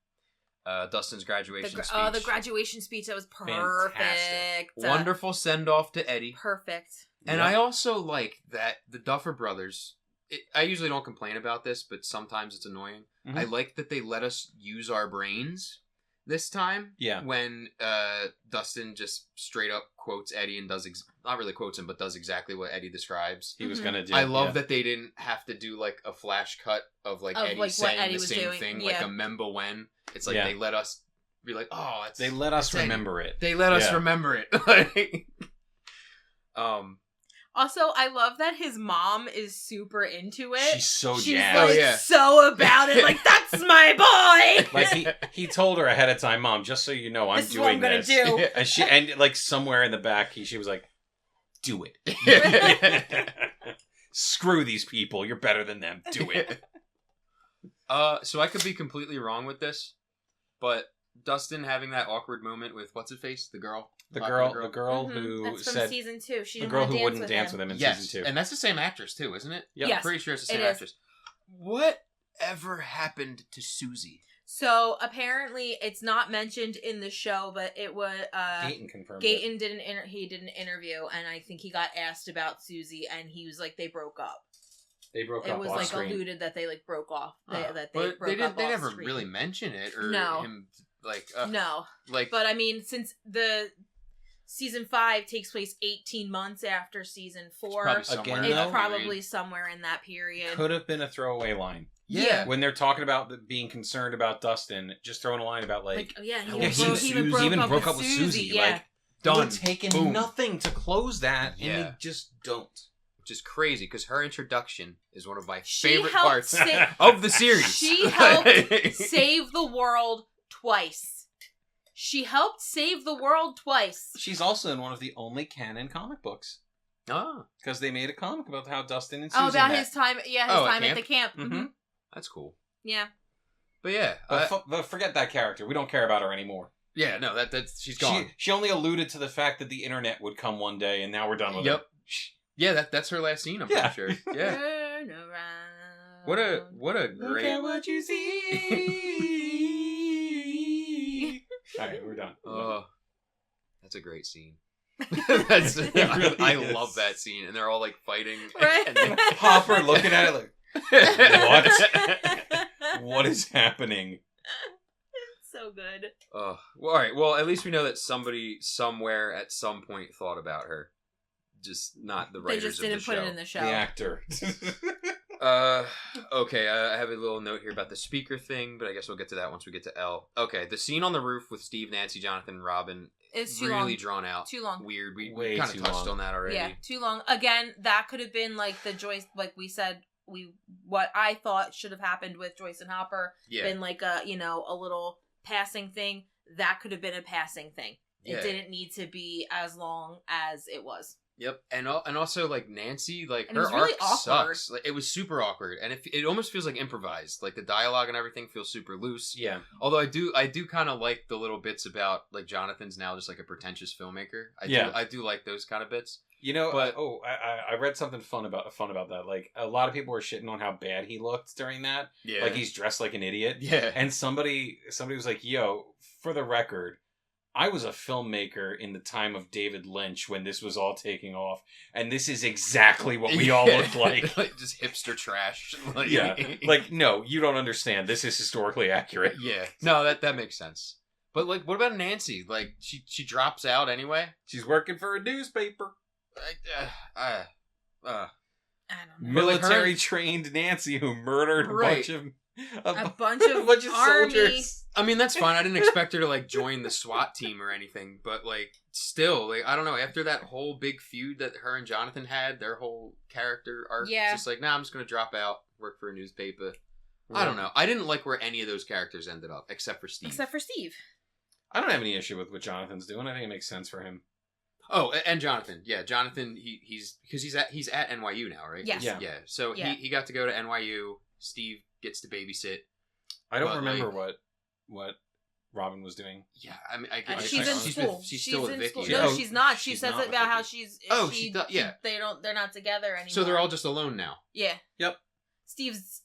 Dustin's graduation speech. Oh, the graduation speech, that was perfect. Fantastic. Wonderful send off to Eddie. Perfect. And I also like that the Duffer Brothers. I usually don't complain about this, but sometimes it's annoying. Mhm. I like that they let us use our brains this time. Yeah. When Dustin just straight up quotes Eddie and not really quotes him, but does exactly what Eddie describes. He was gonna do. I love that they didn't have to do a flash cut of Eddie saying Eddie the was same doing. thing, Yeah. like a member when. It's they let us be oh, that's, They let us that's remember it. They let us Yeah. remember it. Also, I love that his mom is super into it. She's so She's jazzed. so about it. That's my boy. He told her ahead of time, Mom, just so you know, I'm This is what I'm doing gonna this. do. And she somewhere in the back, she was like, "Do it. Screw these people. You're better than them. Do it." So I could be completely wrong with this, but Dustin having that awkward moment with what's her face, the girl The girl Mhm. who That's from said season 2. She the didn't girl wanna who wouldn't dance him. with him in yes, season 2. and that's the same actress too, isn't it? Yep. Yes, I'm pretty sure it's the it same is. actress. Whatever happened to Susie? So apparently, it's not mentioned in the show, but it was Gayton confirmed. Gayton did an interview, and I think he got asked about Susie, and he was like, they broke up. They broke It up was off like screen. alluded that they broke off. That they But broke they up. They off never screen. really mention it or No. him No, like. but I mean, since the season 5 takes place 18 months after season 4, probably somewhere Again, in it's that probably period. somewhere in that period. Could have been a throwaway line. Yeah. When they're talking about being concerned about Dustin, just throwing a line about Yeah, he even broke up with Susie. Yeah. Done. Done. Taken Boom. nothing to close that, and Yeah. they just don't. just crazy because her introduction is one of my She favorite helped parts sa- of the series. She helped save the world twice. She helped save the world twice. She's also in one of the only canon comic books. Oh, Because they made a comic about how Dustin and Susan About met. his time, at the camp. Mm-hmm. that's cool. Yeah. But yeah, But forget that character. We don't care about her anymore. yeah, no, that's she's gone. She only alluded to the fact that the internet would come one day, and now we're done with it. Yep. Yeah, that's her last scene. I'm pretty sure. Yeah. Turn around. What a Look great. at what you see. All right, we're done. Oh, that's a great scene. That's really I is. love that scene, and they're all like fighting. Right. And then, Hopper looking at it like, what is happening? So good. well, all right. Well, at least we know that somebody somewhere at some point thought about her, just not the They writers just of the didn't show. put it in the show. The actor. Okay. I have a little note here about the speaker thing, but I guess we'll get to that once we get to L. Okay, the scene on the roof with Steve, Nancy, Jonathan, and Robin. It's too really long. drawn out. Too long. Weird. We Way kind of too touched long. on that already. Yeah, too long. Again, that could have been like the Joyce, like we said, what I thought should have happened with Joyce and Hopper, Yeah. been like a little passing thing. That could have been a passing thing. Yeah. It didn't need to be as long as it was. Yep, and also like Nancy, like And it her was really arc awkward. sucks. Like, it was super awkward, and it almost feels like improvised. Like the dialogue and everything feels super loose. Yeah. Although I do kind of like the little bits about like Jonathan's now just like a pretentious filmmaker. I do like those kind of bits. You know, But- I read something fun about that. Like, a lot of people were shitting on how bad he looked during that. Yeah, Like, he's dressed like an idiot. yeah, And somebody was like, yo, for the record, I was a filmmaker in the time of David Lynch when this was all taking off, and this is exactly what we all look like. Just hipster trash. Like, Yeah. Like, no, you don't understand. This is historically accurate. yeah. No, that makes sense. But like, what about Nancy? Like, she drops out anyway. She's working for a newspaper. I I don't know. Military trained Nancy who murdered Right. A bunch of army. I mean, that's fine. I didn't expect her to like join the SWAT team or anything, but like still, like I don't know, after that whole big feud that her and Jonathan had, their whole character arc, Yeah. just like, nah, I'm just gonna drop out, work for a newspaper. I don't know. I didn't like where any of those characters ended up, except for Steve. Except for Steve. I don't have any issue with what Jonathan's doing. I think it makes sense for him. Oh, and Jonathan. Yeah, Jonathan. He's at NYU now, right? Yes. Yeah. Yeah. So Yeah. he got to go to NYU. Steve gets to babysit. I don't But, remember like- what Robin was doing. Yeah, I mean, I guess She's in she's school. She's still with in Vicky. school. Yeah. No, Oh, she's not. She she's says not it with about how Vicky. she's. Oh, she does- yeah. They're not together anymore. So they're all just alone now. Yeah. Yep. Steve's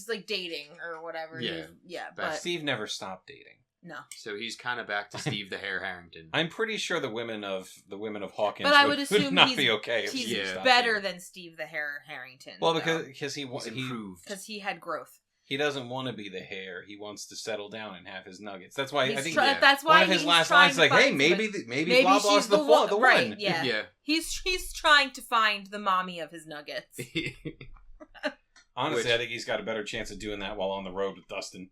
like dating or whatever. Yeah. Yeah. But But Steve never stopped dating. no. So he's kind of back to Steve the Hair Harrington. I'm pretty sure the women of Hawkins But I would assume not he's- be okay. If He's Steve Yeah. stopped better dating. than Steve the Harrington. Well, because he He's improved. because he had growth. he doesn't want to be the hair. He wants to settle down and have his nuggets. That's why I He's think yeah. That's why one of his he's last trying lines is like, to "Hey, find maybe somebody- maybe blah blah's she's the one." Right? Yeah. Yeah. He's trying to find the mommy of his nuggets. Honestly, Which- I think he's got a better chance of doing that while on the road with Dustin.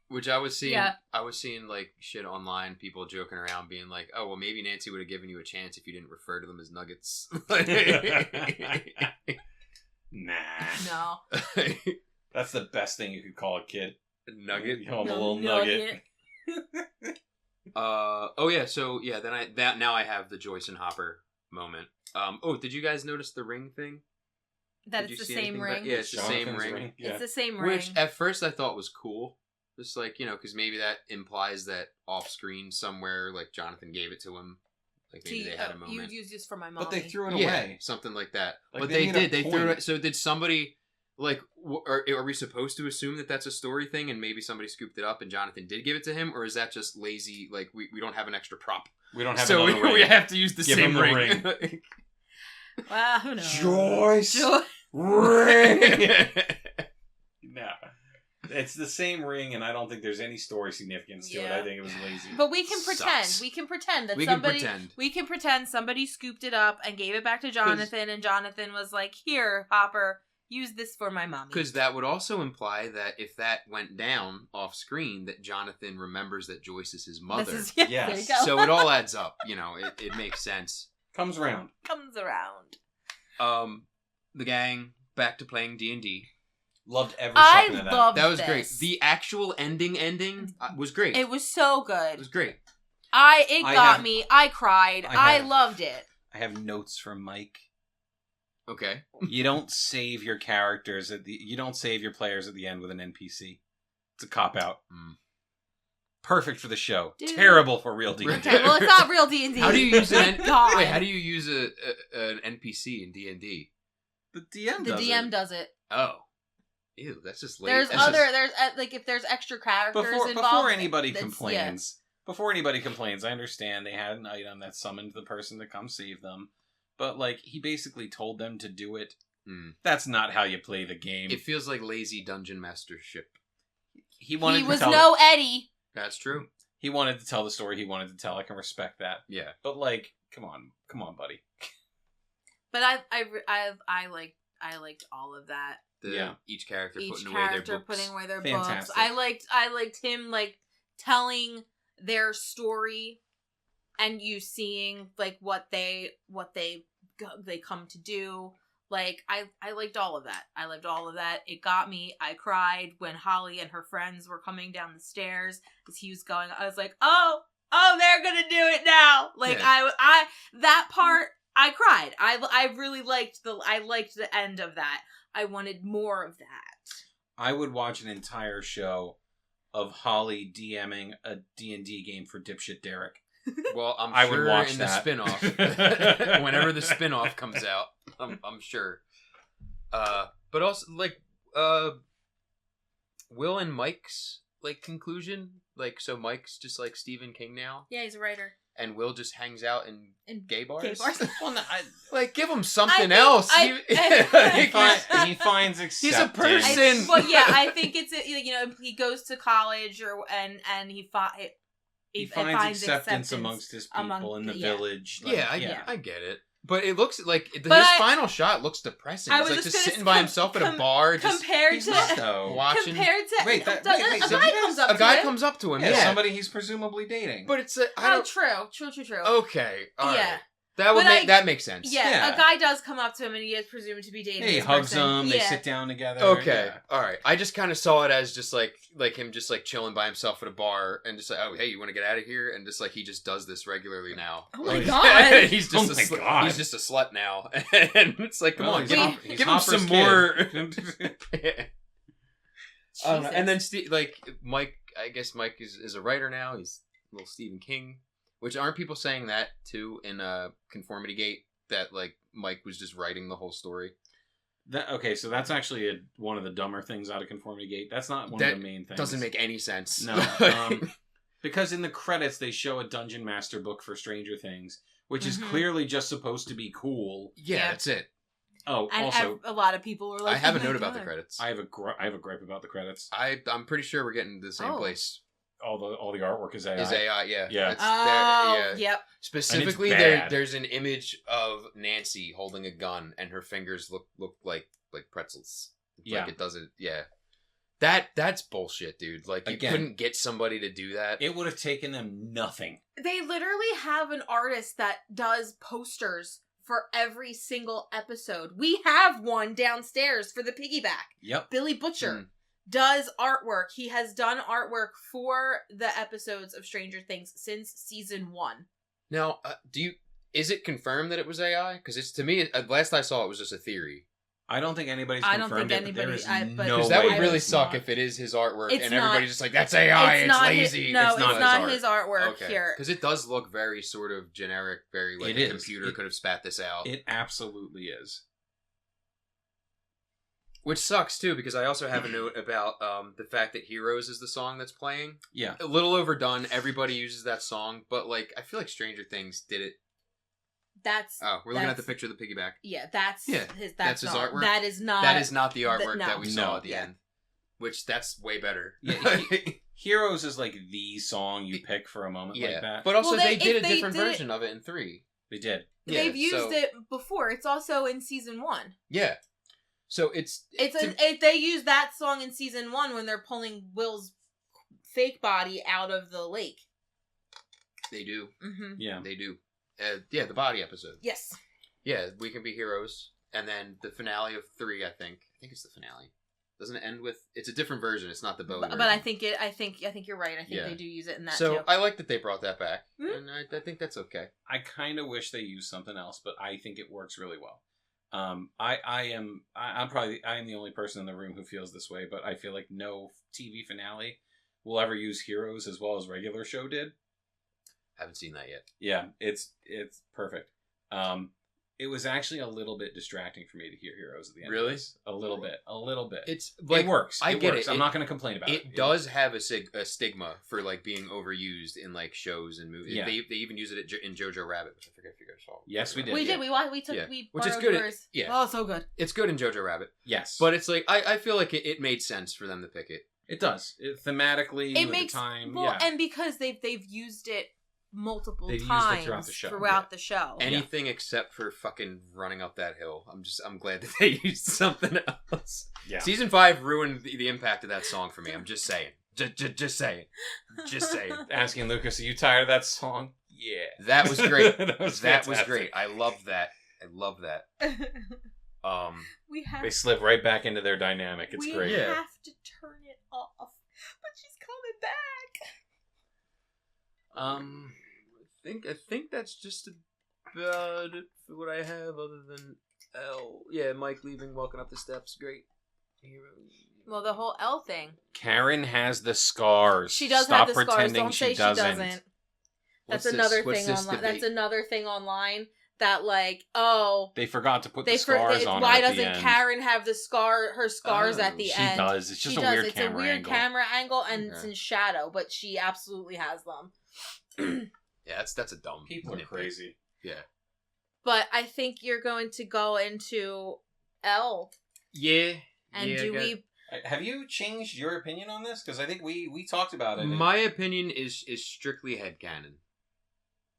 Which I was seeing. Yeah. I was seeing like shit online, people joking around, being like, "Oh, well, maybe Nancy would have given you a chance if you didn't refer to them as nuggets." Nah, No. that's the best thing you could call a kid. Nugget. You call him a little nugget. Oh yeah. So yeah. Then now I have the Joyce and Hopper moment. Oh, did you guys notice the ring thing? That Did it's you the see anything same about- ring. Yeah, it's the same Jonathan's ring. Yeah. It's the same ring. Which at first I thought was cool. Just like, because maybe that implies that off screen somewhere, like Jonathan gave it to him. Like maybe they had a moment. You'd use this for my mommy. But they threw it Yeah, away. something like that. Like, but they they made a did. They threw point. it. So did somebody like? Are we supposed to assume that that's a story thing, and maybe somebody scooped it up and Jonathan did give it to him, or is that just lazy? Like we don't have an extra prop, We don't have so another ring. we have to use the Give same him the ring. Well, who knows? Joyce Jo- ring. No, it's the same ring, and I don't think there's any story significance to it. Yeah. I think it was lazy. But we can pretend. Sucks. We can pretend that We can somebody. pretend. We can pretend somebody scooped it up and gave it back to Jonathan, and Jonathan was like, "Here, Hopper, use this for my mommy." Because that would also imply that if that went down off screen, that Jonathan remembers that Joyce is his mother. Yeah, Yes. there you go. So it all adds up. It makes sense. Comes around. Comes around. the gang back to playing D&D. Loved every second of that. loved That was this. great. The actual ending was great. It was so good. It was great. It got me. I cried. I loved it. I have notes from Mike. Okay. You don't save your characters you don't save your players at the end with an NPC. It's a cop out. Perfect for the show. Dude. Terrible for real D&D. Okay, well, it's not real D&D. How do you use Thank God. Wait, how do you use an NPC in D&D? The DM The does DM it. does it. Oh. Ew, that's just late. There's like if there's extra characters involved. Before anybody that's- complains. Before anybody complains, I understand they had an item that summoned the person to come save them. But, like, he basically told them to do it. That's not how you play the game. It feels like lazy dungeon mastership. He was no Eddie. That's true. He wanted to tell the story he wanted to tell. I can respect that. Yeah. But, like, come on, buddy. But I liked all of that. Each character Each putting away their character books. putting away their Fantastic. books. I liked him like telling their story, and you seeing like what they come to do. Like I liked all of that. I loved all of that. It got me. I cried when Holly and her friends were coming down the stairs as he was going. I was like, oh, they're gonna do it now. Like I that part. I cried. I really liked the end of that. I wanted more of that. I would watch an entire show of Holly DMing a D&D game for dipshit Derek. Well, I would watch in that. the spinoff, whenever the spinoff comes out, I'm sure. But also like Will and Mike's like conclusion, like so Mike's just like Stephen King now. Yeah, he's a writer. And Will just hangs out in gay bars. Well, no, like, give him something else. he finds acceptance. He's a person. Well, yeah, I think it's he goes to college and he finds acceptance amongst his people in the village. Like, I get it. But it looks like his final shot looks depressing. I He's was like just sitting by himself at a bar, just watching. Wait, a guy comes up. A guy comes up to him. Yeah, Yeah, somebody he's presumably dating. But it's true. Okay, all yeah. right. That makes sense. Yeah, a guy does come up to him and he is presumed to be dating. He this hugs person. him. They sit down together. Okay, all right. I just kind of saw it as just like him just like chilling by himself at a bar and just like, oh hey, you want to get out of here? And just like he just does this regularly now. Oh my god, he's just he's just a slut now, and it's like, come on, give him some kid. more. I don't know. And then like Mike, I guess Mike is a writer now. He's a little Stephen King, which aren't people saying that too in Conformity Gate? That like Mike was just writing the whole story. Okay, so that's actually one of the dumber things out of Conformity Gate. That's not one of the main things. Doesn't make any sense. No, because in the credits they show a Dungeon Master book for Stranger Things, which is clearly just supposed to be cool. Yeah, that's it. Oh, and also a lot of people were like, I have a oh my note about the God. credits. I have a gripe about the credits. I'm pretty sure we're getting to the same place. All the artwork is AI. Is AI, yeah. Yeah. It's yep. Specifically, there's an image of Nancy holding a gun, and her fingers look like pretzels. Yeah. Like it doesn't. Yeah. That's bullshit, dude. Like you couldn't get somebody to do that. It would have taken them nothing. They literally have an artist that does posters for every single episode. We have one downstairs for the piggyback. Yep. Billy Butcher does artwork. He has done artwork for the episodes of Stranger Things since season 1. Now, is it confirmed that it was AI? Because it's, to me, last I saw, it was just a theory. I don't think anybody's I don't confirmed think it, but anybody- there is no Because that would way really it's suck not. if it is his artwork It's and not- everybody's just like, that's AI, it's lazy. No, it's it's not his artwork here. Because it does look very sort of generic, very like It a is. computer could have spat this out. It absolutely is. Which sucks too, because I also have a note about the fact that Heroes is the song that's playing. Yeah. A little overdone. Everybody uses that song, but like I feel like Stranger Things did it. We're looking at the picture of the piggyback. Yeah, that's his artwork. That is not the artwork no. that we saw No. at the end. Which that's way better. Yeah, Heroes is like the song you pick for a moment like that. But also Well, they did if a they different did it- version of it in 3. They did. They've used it before. It's also in season 1. Yeah. So They use that song in season 1 when they're pulling Will's fake body out of the lake. They do. Mm-hmm. Yeah. They do. The body episode. Yes. Yeah, We Can Be Heroes. and then the finale of 3. I think it's the finale. Doesn't it end with? It's a different version. It's not the Bowie version. But I think you're right. I think they do use it in that so too. I like that they brought that back, and I think that's okay. I kind of wish they used something else, but I think it works really well. I'm the only person in the room who feels this way, but I feel like no TV finale will ever use heroes as well as regular show did. Haven't seen that yet. Yeah, it's perfect. It was actually a little bit distracting for me to hear heroes at the end. Really? Of this. A little bit. It's like, it works. I get works. it. I'm not going to complain about it. It does have a stigma for like being overused in like shows and movies. Yeah. They even use it in Jojo Rabbit, which I forget if you guys saw. Yes, we did. We did. Yeah. We which is borrowed good. yours. Yeah. Oh, so good. It's good in Jojo Rabbit. Yes, But it's like I feel like it made sense for them to pick it. it does. Thematically, It with makes the time. well, Yeah. and because they've used it multiple They've used it times throughout the show. Throughout the show. Anything except for fucking running up that hill. I'm glad that they used something else. Yeah. Season 5 ruined the impact of that song for me. I'm just saying. Just saying. Just saying. Asking Lucas, are you tired of that song? Yeah. That was great. that was great. I love that. We have They slip right back into their dynamic. It's we great. Yeah. have to turn it off, but she's coming back. I think that's just about it for what I have other than L. Yeah, Mike leaving, walking up the steps. Great. Well, the whole L thing. Karen has the scars. She does Stop have the scars. pretending Don't say she doesn't. That's What's this? another What's thing this online. debate? That's another thing online that like, oh, They forgot to put the scars on why her at the doesn't end. Karen have her scars at the She end? does. It's just She a does. weird It's camera a weird angle. camera angle, and it's Okay. in shadow, but she absolutely has them. Yeah, that's a dumb. People are nitpick. crazy. Yeah. But I think you're going to go into L. Yeah. And yeah, do we? Have you changed your opinion on this? Because I think we talked about it. My opinion is strictly headcanon.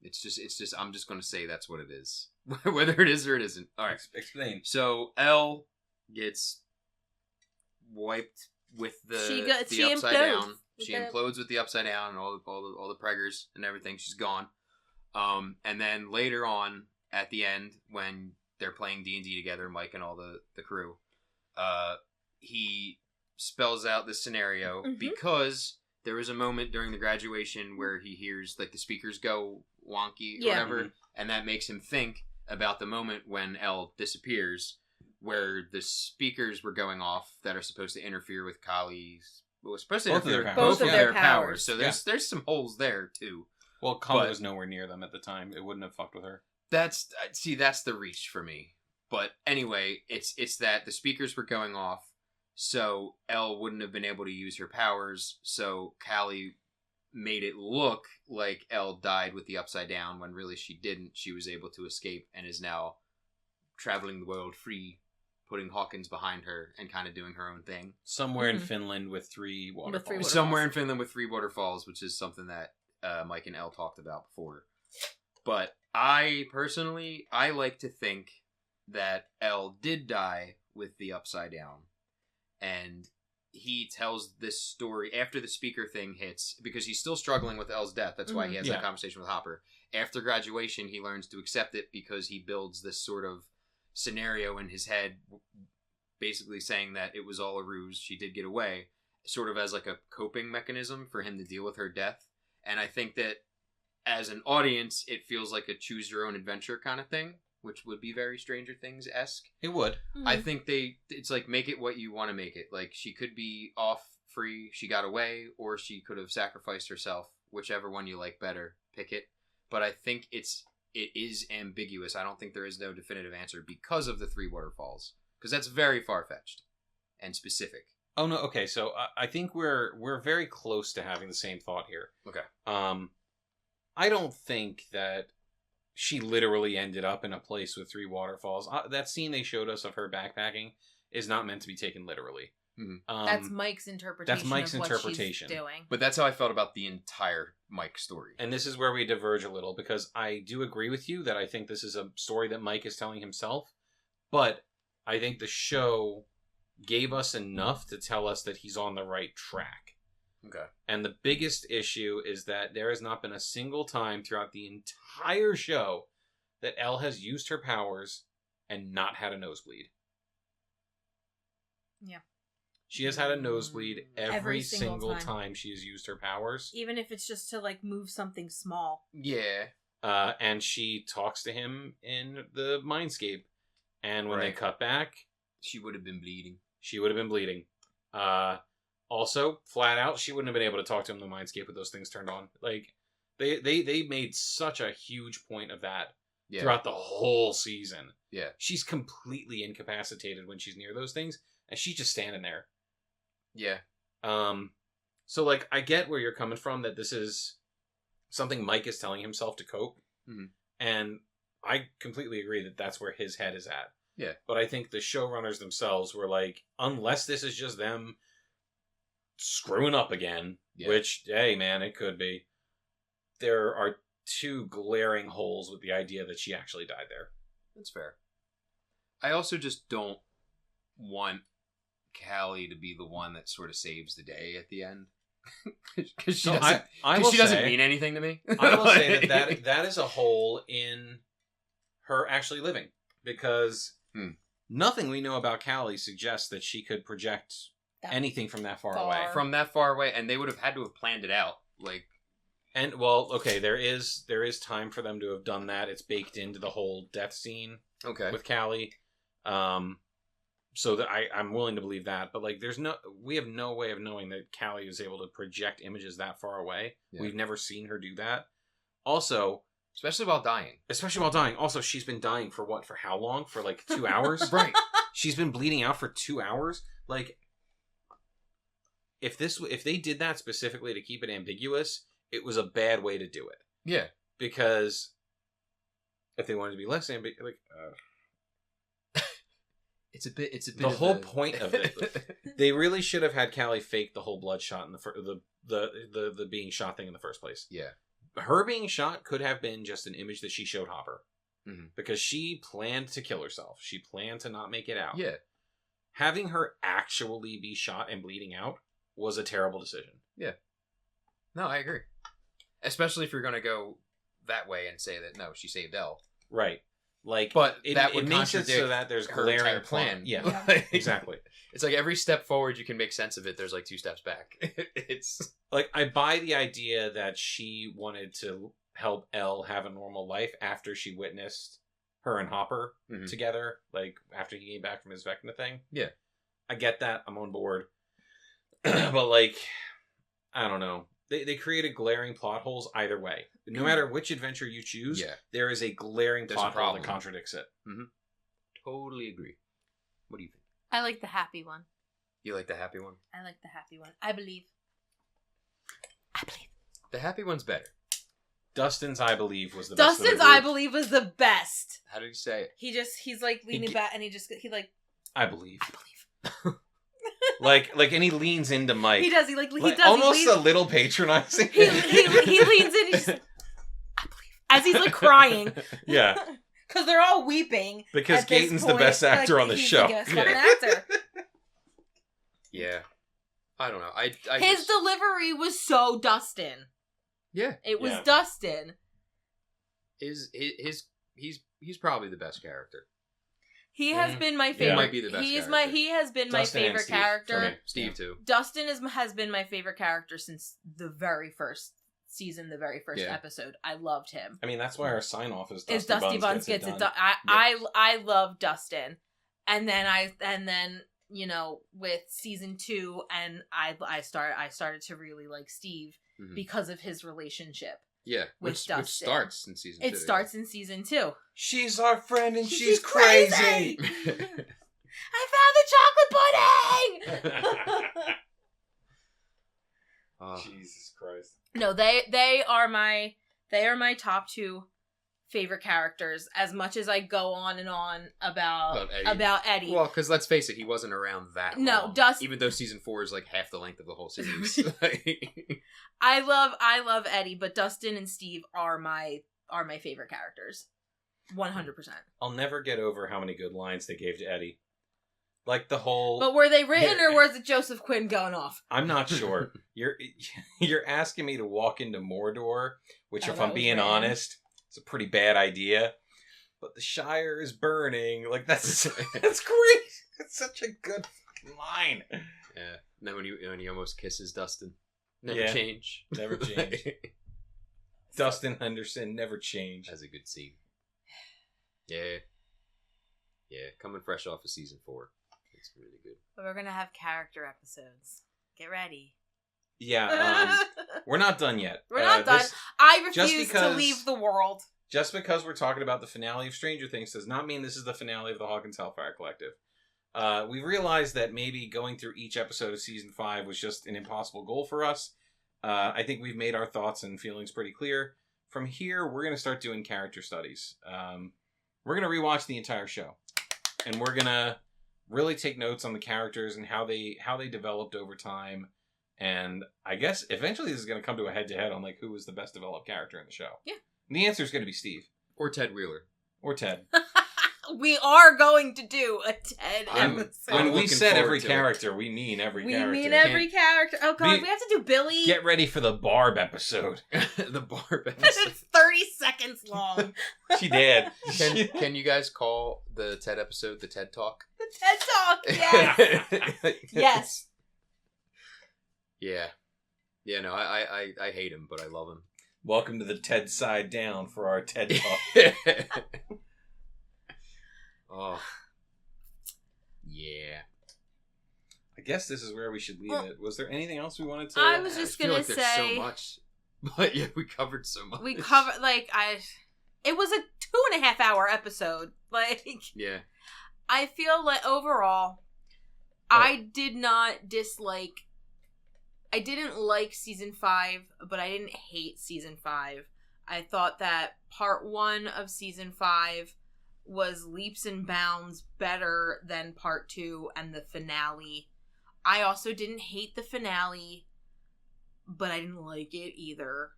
It's just I'm just going to say that's what it is. Whether it is or it isn't. All right. Explain. So L gets wiped with the She upside implodes down. with She the- implodes with the upside down and all the preggers and everything. She's gone. And then later on at the end when they're playing D&D together, Mike and all the crew, he spells out this scenario because there was a moment during the graduation where he hears like the speakers go wonky or whatever, and that makes him think about the moment when Elle disappears, where the speakers were going off that are supposed to interfere with Kali's. Well, supposed to Both of interfere their with powers. both of their powers. powers. So there's some holes there too. Well, Kali But- was nowhere near them at the time. It wouldn't have fucked with her. That's the reach for me. But anyway, it's that the speakers were going off, so Elle wouldn't have been able to use her powers. So Kali made it look like Elle died with the upside down when really she didn't. She was able to escape and is now traveling the world free, putting Hawkins behind her and kind of doing her own thing. Somewhere in Finland with 3 waterfalls. waterfalls. Somewhere in Finland with 3 waterfalls, which is something that Mike and Elle talked about before. But I personally, I like to think that Elle did die with the upside down. And he tells this story after the speaker thing hits, because he's still struggling with Elle's death. That's why he has that conversation with Hopper. After graduation, he learns to accept it because he builds this sort of scenario in his head, basically saying that it was all a ruse. She did get away, sort of as like a coping mechanism for him to deal with her death. And I think that as an audience, it feels like a choose your own adventure kind of thing, which would be very Stranger Things-esque. It would. I think it's like, make it what you want to make it. Like, she could be off free, she got away, or she could have sacrificed herself. Whichever one you like better, pick it. But I think it is ambiguous. I don't think there is no definitive answer because of the 3 waterfalls. Because that's very far-fetched and specific. Oh no. Okay. So I think we're very close to having the same thought here. Okay. I don't think that she literally ended up in a place with 3 waterfalls. That scene they showed us of her backpacking is not meant to be taken literally. Mm-hmm. That's Mike's interpretation. That's Mike's of what interpretation. she's doing. But that's how I felt about the entire Mike story. And this is where we diverge a little, because I do agree with you that I think this is a story that Mike is telling himself, but I think the show gave us enough to tell us that he's on the right track. Okay. And the biggest issue is that there has not been a single time throughout the entire show that Elle has used her powers and not had a nosebleed. Yeah. She has had a nosebleed every single time. time she has used her powers. Even if it's just to, like, move something small. Yeah. And she talks to him in the Mindscape. And when they cut back... She would have been bleeding. She would have been bleeding. Also, flat out, she wouldn't have been able to talk to him in the Mindscape with those things turned on. Like, they made such a huge point of that throughout the whole season. Yeah. She's completely incapacitated when she's near those things, and she's just standing there. Yeah. So, like, I get where you're coming from, that this is something Mike is telling himself to cope. Mm-hmm. And I completely agree that that's where his head is at. Yeah. But I think the showrunners themselves were like, unless this is just them screwing up again, which, hey, man, it could be, there are two glaring holes with the idea that she actually died there. That's fair. I also just don't want Callie to be the one that sort of saves the day at the end. Because she doesn't mean anything to me. I will say that is a hole in her actually living. Because nothing we know about Callie suggests that she could project anything from that far away. From that far away, and they would have had to have planned it out. Like, and, well, okay, there is time for them to have done that. It's baked into the whole death scene with Callie. So that I'm willing to believe that, but like, we have no way of knowing that Callie is able to project images that far away. Yeah. We've never seen her do that. Also, especially while dying. Also, she's been dying for what? For how long? For like 2 hours? Right. She's been bleeding out for 2 hours. Like, if they did that specifically to keep it ambiguous, it was a bad way to do it. Yeah. Because if they wanted to be less ambiguous, like. It's a bit. The whole point of it. They really should have had Callie fake the whole bloodshot and the being shot thing in the first place. Yeah. Her being shot could have been just an image that she showed Hopper. Mm-hmm. Because she planned to kill herself. She planned to not make it out. Yeah. Having her actually be shot and bleeding out was a terrible decision. Yeah. No, I agree. Especially if you're going to go that way and say that, no, she saved Elle. Right. Like, but that would makes it so that there's her glaring plan. Yeah. Exactly. It's like every step forward you can make sense of it, there's like 2 steps back. It's like, I buy the idea that she wanted to help Elle have a normal life after she witnessed her and Hopper together, like after he came back from his Vecna thing. Yeah. I get that. I'm on board. But like, I don't know. They created glaring plot holes either way. No matter which adventure you choose, there is a glaring plot hole that contradicts it. Mm-hmm. Totally agree. What do you think? I like the happy one. You like the happy one? I like the happy one. I believe. The happy one's better. Dustin's I Believe was the best. Dustin's I Believe was the best. How did he say it? He's like leaning back and he I believe. Like, and he leans into Mike. He does. He does. Almost a little patronizing. He leans in. He's just, I believe, as he's like crying. Yeah. Because they're all weeping. Because Gaten's the best actor on the show. He's the best actor. Yeah. I don't know. His delivery was so Dustin. Yeah. It was Dustin. He's probably the best character. He has been my favorite. He might be the best character. He has been Dustin my favorite character. Okay. Steve too. Dustin has been my favorite character since the very first season, the very first episode. I loved him. I mean, that's why our sign off is Dusty Buns gets it done. I love Dustin, and then you know, with season 2, and I started to really like Steve because of his relationship. Yeah, which starts in season 2. It starts in season 2. She's our friend and she's crazy. I found the chocolate pudding. Jesus Christ. No, they are my top 2 favorite characters. As much as I go on and on about Eddie. Well, because let's face it, he wasn't around that long. Even though season 4 is like half the length of the whole series. I love Eddie, but Dustin and Steve are my favorite characters. 100%. I'll never get over how many good lines they gave to Eddie. Like the whole. But were they written or was it Joseph Quinn going off? I'm not sure. You're asking me to walk into Mordor, which, if I'm being honest, it's a pretty bad idea. but the Shire is burning. Like, that's great. It's such a good fucking line. Yeah. And then when he almost kisses Dustin. Never Yeah. change. Never change. Dustin Henderson, never change. That's a good scene. Yeah. Yeah, coming fresh off of season 4. It's really good. But we're gonna have character episodes. Get ready. Yeah, we're not done yet. We're not done. I refuse to because- leave the world. Just because we're talking about the finale of Stranger Things does not mean this is the finale of the Hawkins Hellfire Collective. We realized that maybe going through each episode of season 5 was just an impossible goal for us. I think we've made our thoughts and feelings pretty clear. From here, we're going to start doing character studies. We're going to rewatch the entire show. And we're going to really take notes on the characters and how they developed over time. And I guess eventually this is going to come to a head-to-head on like who was the best developed character in the show. Yeah. And the answer is going to be Steve. Or Ted Wheeler. Or Ted. We are going to do a Ted episode. When we looking said forward every to character, we mean every character. We mean every character. Oh god, we have to do Billy. Get ready for the Barb episode. The Barb It's episode. 30 seconds long. She did. Can you guys call the Ted episode the Ted Talk? The TED Talk, yes. Yes. Yeah. Yeah, no, I hate him, but I love him. Welcome to the TED Side Down for our TED Talk. Oh. Yeah. I guess this is where we should leave it. Was there anything else we wanted to... I was just I feel gonna like there's say so much. But yeah, we covered so much. we covered it was a 2.5 hour episode. Like Yeah. I feel like overall I did not dislike I didn't like season 5, but I didn't hate season 5. I thought that part 1 of season 5 was leaps and bounds better than part 2 and the finale. I also didn't hate the finale, but I didn't like it either.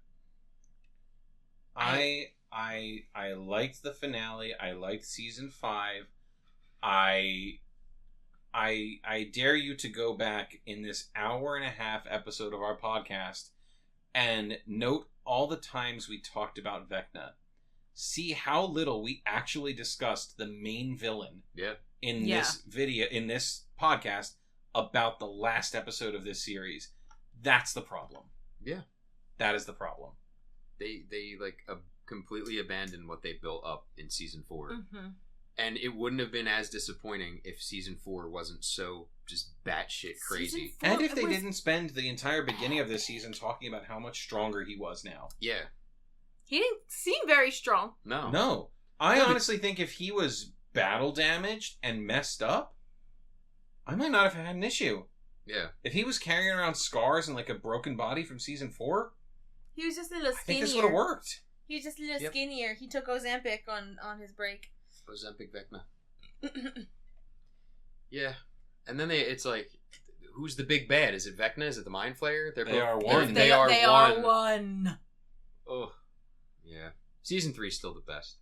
I liked the finale. I liked season 5. I dare you to go back in this 1.5-hour episode of our podcast and note all the times we talked about Vecna. See how little we actually discussed the main villain in this video, in this podcast, about the last episode of this series. That's the problem. Yeah. That is the problem. They completely abandoned what they built up in season 4. Mm-hmm. And it wouldn't have been as disappointing if season 4 wasn't so just batshit crazy. And if they didn't spend the entire beginning of this season talking about how much stronger he was now. Yeah. He didn't seem very strong. No. I honestly think if he was battle damaged and messed up, I might not have had an issue. Yeah. If he was carrying around scars and like a broken body from season 4, He was just a little I skinnier. think this would have worked. He was just a little skinnier. He took Ozempic on his break. Ozempic Vecna. Yeah. And then it's like, who's the big bad? Is it Vecna? Is it the Mind Flayer? They are one. They are one. Oh. Yeah. Season 3 is still the best.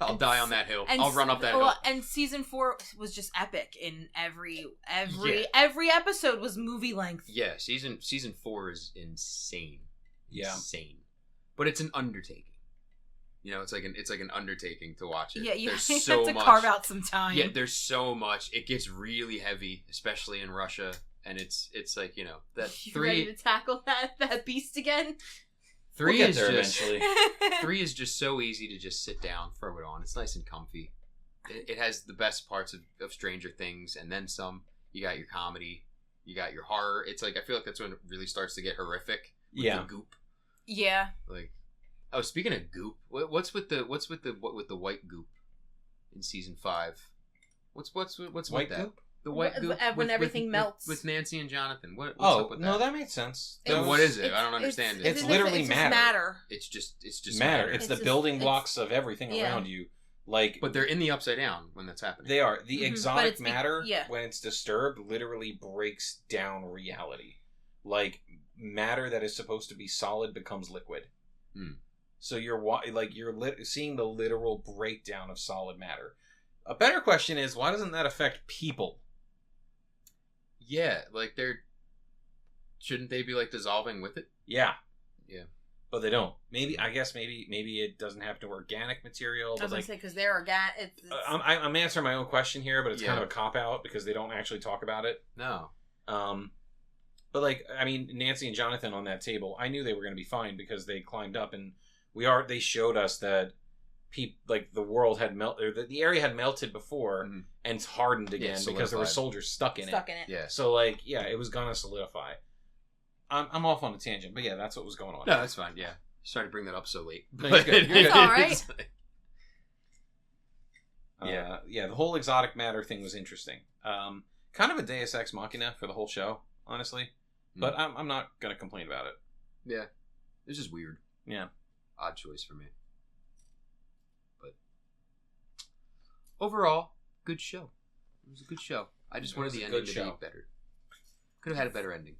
I'll die on that hill. I'll run up that hill. And season 4 was just epic in every episode was movie length. Yeah, season 4 is insane. Yeah. Insane. But it's an undertaking. You know, it's like an undertaking to watch it. Yeah, you there's have so to much. carve out some time. Yeah, there's so much. It gets really heavy, especially in Russia, and it's like, you know, that You 3 ready to tackle that beast again? 3 We'll get is there just eventually. 3 is just so easy to just sit down, throw it on. It's nice and comfy. It has the best parts of Stranger Things, and then some. You got your comedy, you got your horror. It's like, I feel like that's when it really starts to get horrific. With the goop. Yeah. Like, oh, speaking of goop, what's with the white goop in season 5? What's White with that? goop? The white goop When everything melts with Nancy and Jonathan. What's Oh, up with that? no, that makes sense. And what is it? I don't understand it. It's literally just matter. It's just matter. It's the just- building blocks of everything yeah. around you. Like, But they're in the upside down when that's happening. they are. The Mhm. exotic But it's matter, yeah. when it's disturbed, literally breaks down reality. Like, matter that is supposed to be solid becomes liquid. Hmm. So you're seeing the literal breakdown of solid matter. A better question is, why doesn't that affect people? Yeah, like shouldn't they be like dissolving with it? Yeah. Yeah. But they don't. Maybe it doesn't happen to organic material. I was But gonna say because they're organic. I'm answering my own question here, but it's kind of a cop out because they don't actually talk about it. No. But like, I mean, Nancy and Jonathan on that table, I knew they were going to be fine because they climbed up and they showed us that the world had melted, or the area had melted before and it's hardened again because there were soldiers stuck in it. Yeah. So like, yeah, it was gonna solidify. I'm off on a tangent, but yeah, that's what was going on. No, that's fine. Yeah. Sorry to bring that up so late. No, you're good. It's all right. Yeah, the whole exotic matter thing was interesting. Kind of a Deus Ex Machina for the whole show, honestly. But I'm not gonna complain about it. Yeah, it's just weird. Yeah, odd choice for me. But overall, good show. It was a good show. I just wanted the ending to be better. Could have had a better ending.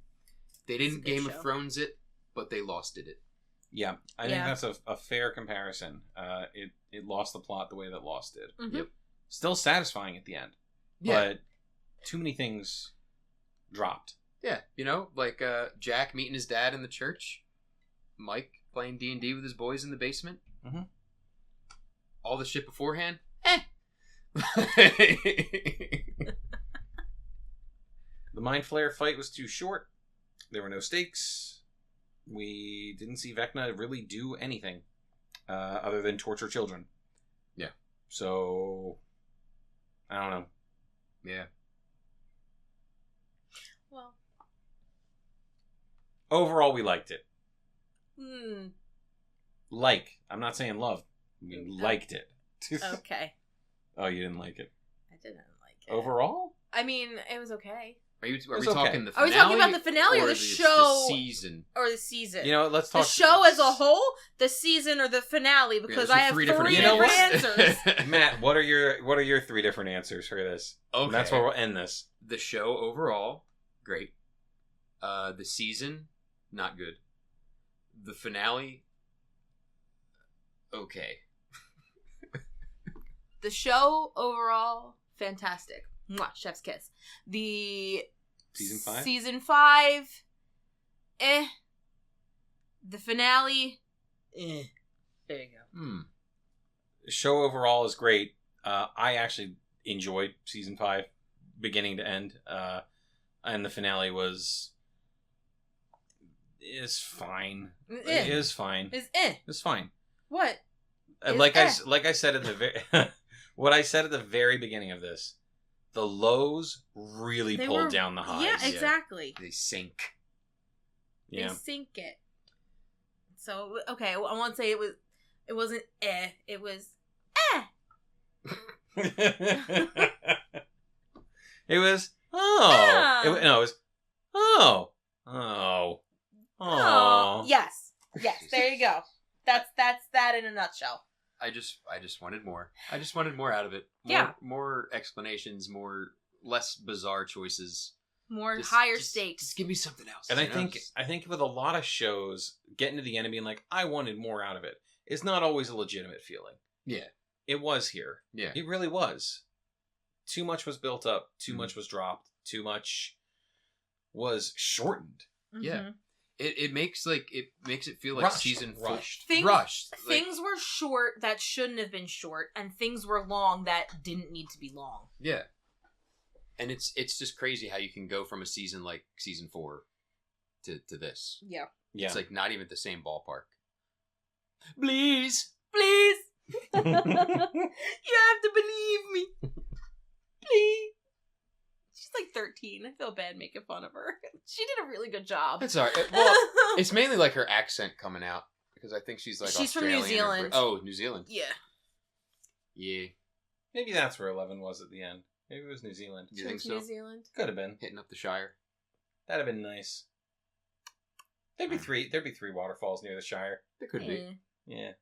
They didn't Game of Thrones it, but they lost it. Yeah, I think that's a fair comparison. It lost the plot the way that Lost did. Mm-hmm. Yep. Still satisfying at the end. Yeah. But too many things dropped. Yeah, like Jack meeting his dad in the church, Mike playing D&D with his boys in the basement. Mm-hmm. All the shit beforehand, The Mind Flayer fight was too short. There were no stakes. We didn't see Vecna really do anything other than torture children. Yeah. So, I don't know. Yeah. Well. Overall, we liked it. Hmm. I'm not saying love. We liked it. Okay. Oh, you didn't like it? I didn't like it. Overall? I mean, it was okay. Are we talking the finale? Are we talking about the finale or the show? The season. Or the season. Let's talk... The show as a whole, the season, or the finale, because I have three different answers. Matt, what are your three different answers for this? Okay. And that's where we'll end this. The show overall, great. The season, not good. The finale, okay. The show overall, fantastic. Mwah, chef's kiss. The Season 5, The finale, There you go. The show overall is great. I actually enjoyed season 5, beginning to end. And the finale is fine. It is fine. It's fine. What? Like I said at the what I said at the very beginning of this, the lows really pulled down the highs. Yeah, exactly. They sink. They sink it. So okay, I won't say it wasn't it was It was it was yes, there you go. That's that in a nutshell. I just wanted more. I just wanted more out of it. More explanations, less bizarre choices. Higher stakes. Just give me something else. And I think with a lot of shows, getting to the end and being like, I wanted more out of it, is not always a legitimate feeling. Yeah. It was here. Yeah. It really was. Too much was built up. Too much was dropped. Too much was shortened. Mm-hmm. Yeah. It makes it feel like season rushed. Things were short that shouldn't have been short, and things were long that didn't need to be long. Yeah. And it's just crazy how you can go from a season like season 4 to this. Yeah. It's like not even the same ballpark. Please. You have to believe me. Please. She's like 13. I feel bad making fun of her. She did a really good job. It's alright. Well, it's mainly like her accent coming out because I think she's like she's Australian from New Zealand. New Zealand. Yeah. Yeah. Maybe that's where 11 was at the end. Maybe it was New Zealand. You think so? New Zealand. Could have been hitting up the Shire. That'd have been nice. There'd be three waterfalls near the Shire. There could be. Yeah.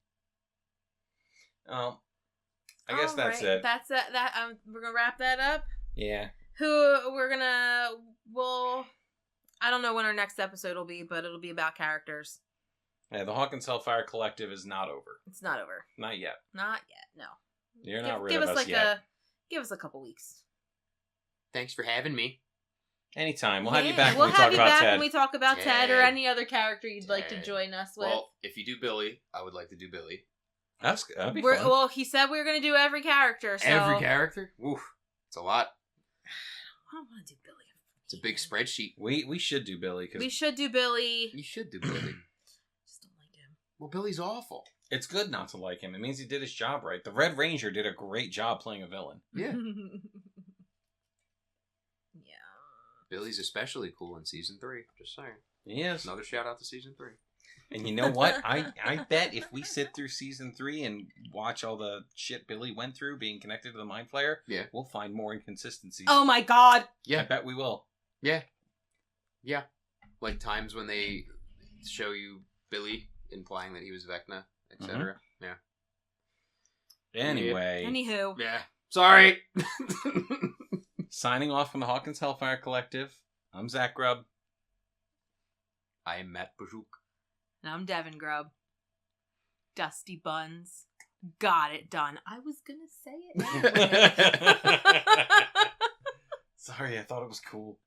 I guess that's it. That's that. We're gonna wrap that up. Yeah. I don't know when our next episode will be, but it'll be about characters. Yeah, the Hawkins Hellfire Collective is not over. It's not over. Not yet. Not yet. No. You're not rid of us yet. Give us a couple weeks. Thanks for having me. Anytime. We'll have you back We'll when we talk have you about back Ted. when we talk about Ted or Ted. any other character you'd like to Ted. join us with. Well, if you do Billy, I would like to do Billy. That'd be fun. Well, he said we were going to do every character, so... Every character? Woof. It's a lot. I don't want to do Billy. It's a big spreadsheet. We should do Billy. Cause We should do Billy. You should do Billy. Just don't like him. Well, Billy's awful. it's good not to like him. It means he did his job right. The Red Ranger did a great job playing a villain. Yeah. Yeah. Billy's especially cool in season 3. Just saying. He is. Another shout out to season 3. And you know what? I bet if we sit through season 3 and watch all the shit Billy went through being connected to the Mind Flayer, Yeah. we'll find more inconsistencies. Oh my god. I Yeah. bet we will. Yeah. Yeah. Like times when they show you Billy implying that he was Vecna, etc. Yeah. Anyway, Anywho. Yeah. Sorry. signing off from the Hawkins Hellfire Collective, I'm Zach Grubb. I'm Matt Bajouk. And I'm Devon Grubb. Dusty Buns. Got it done. I was gonna say it anyway. Sorry, I thought it was cool.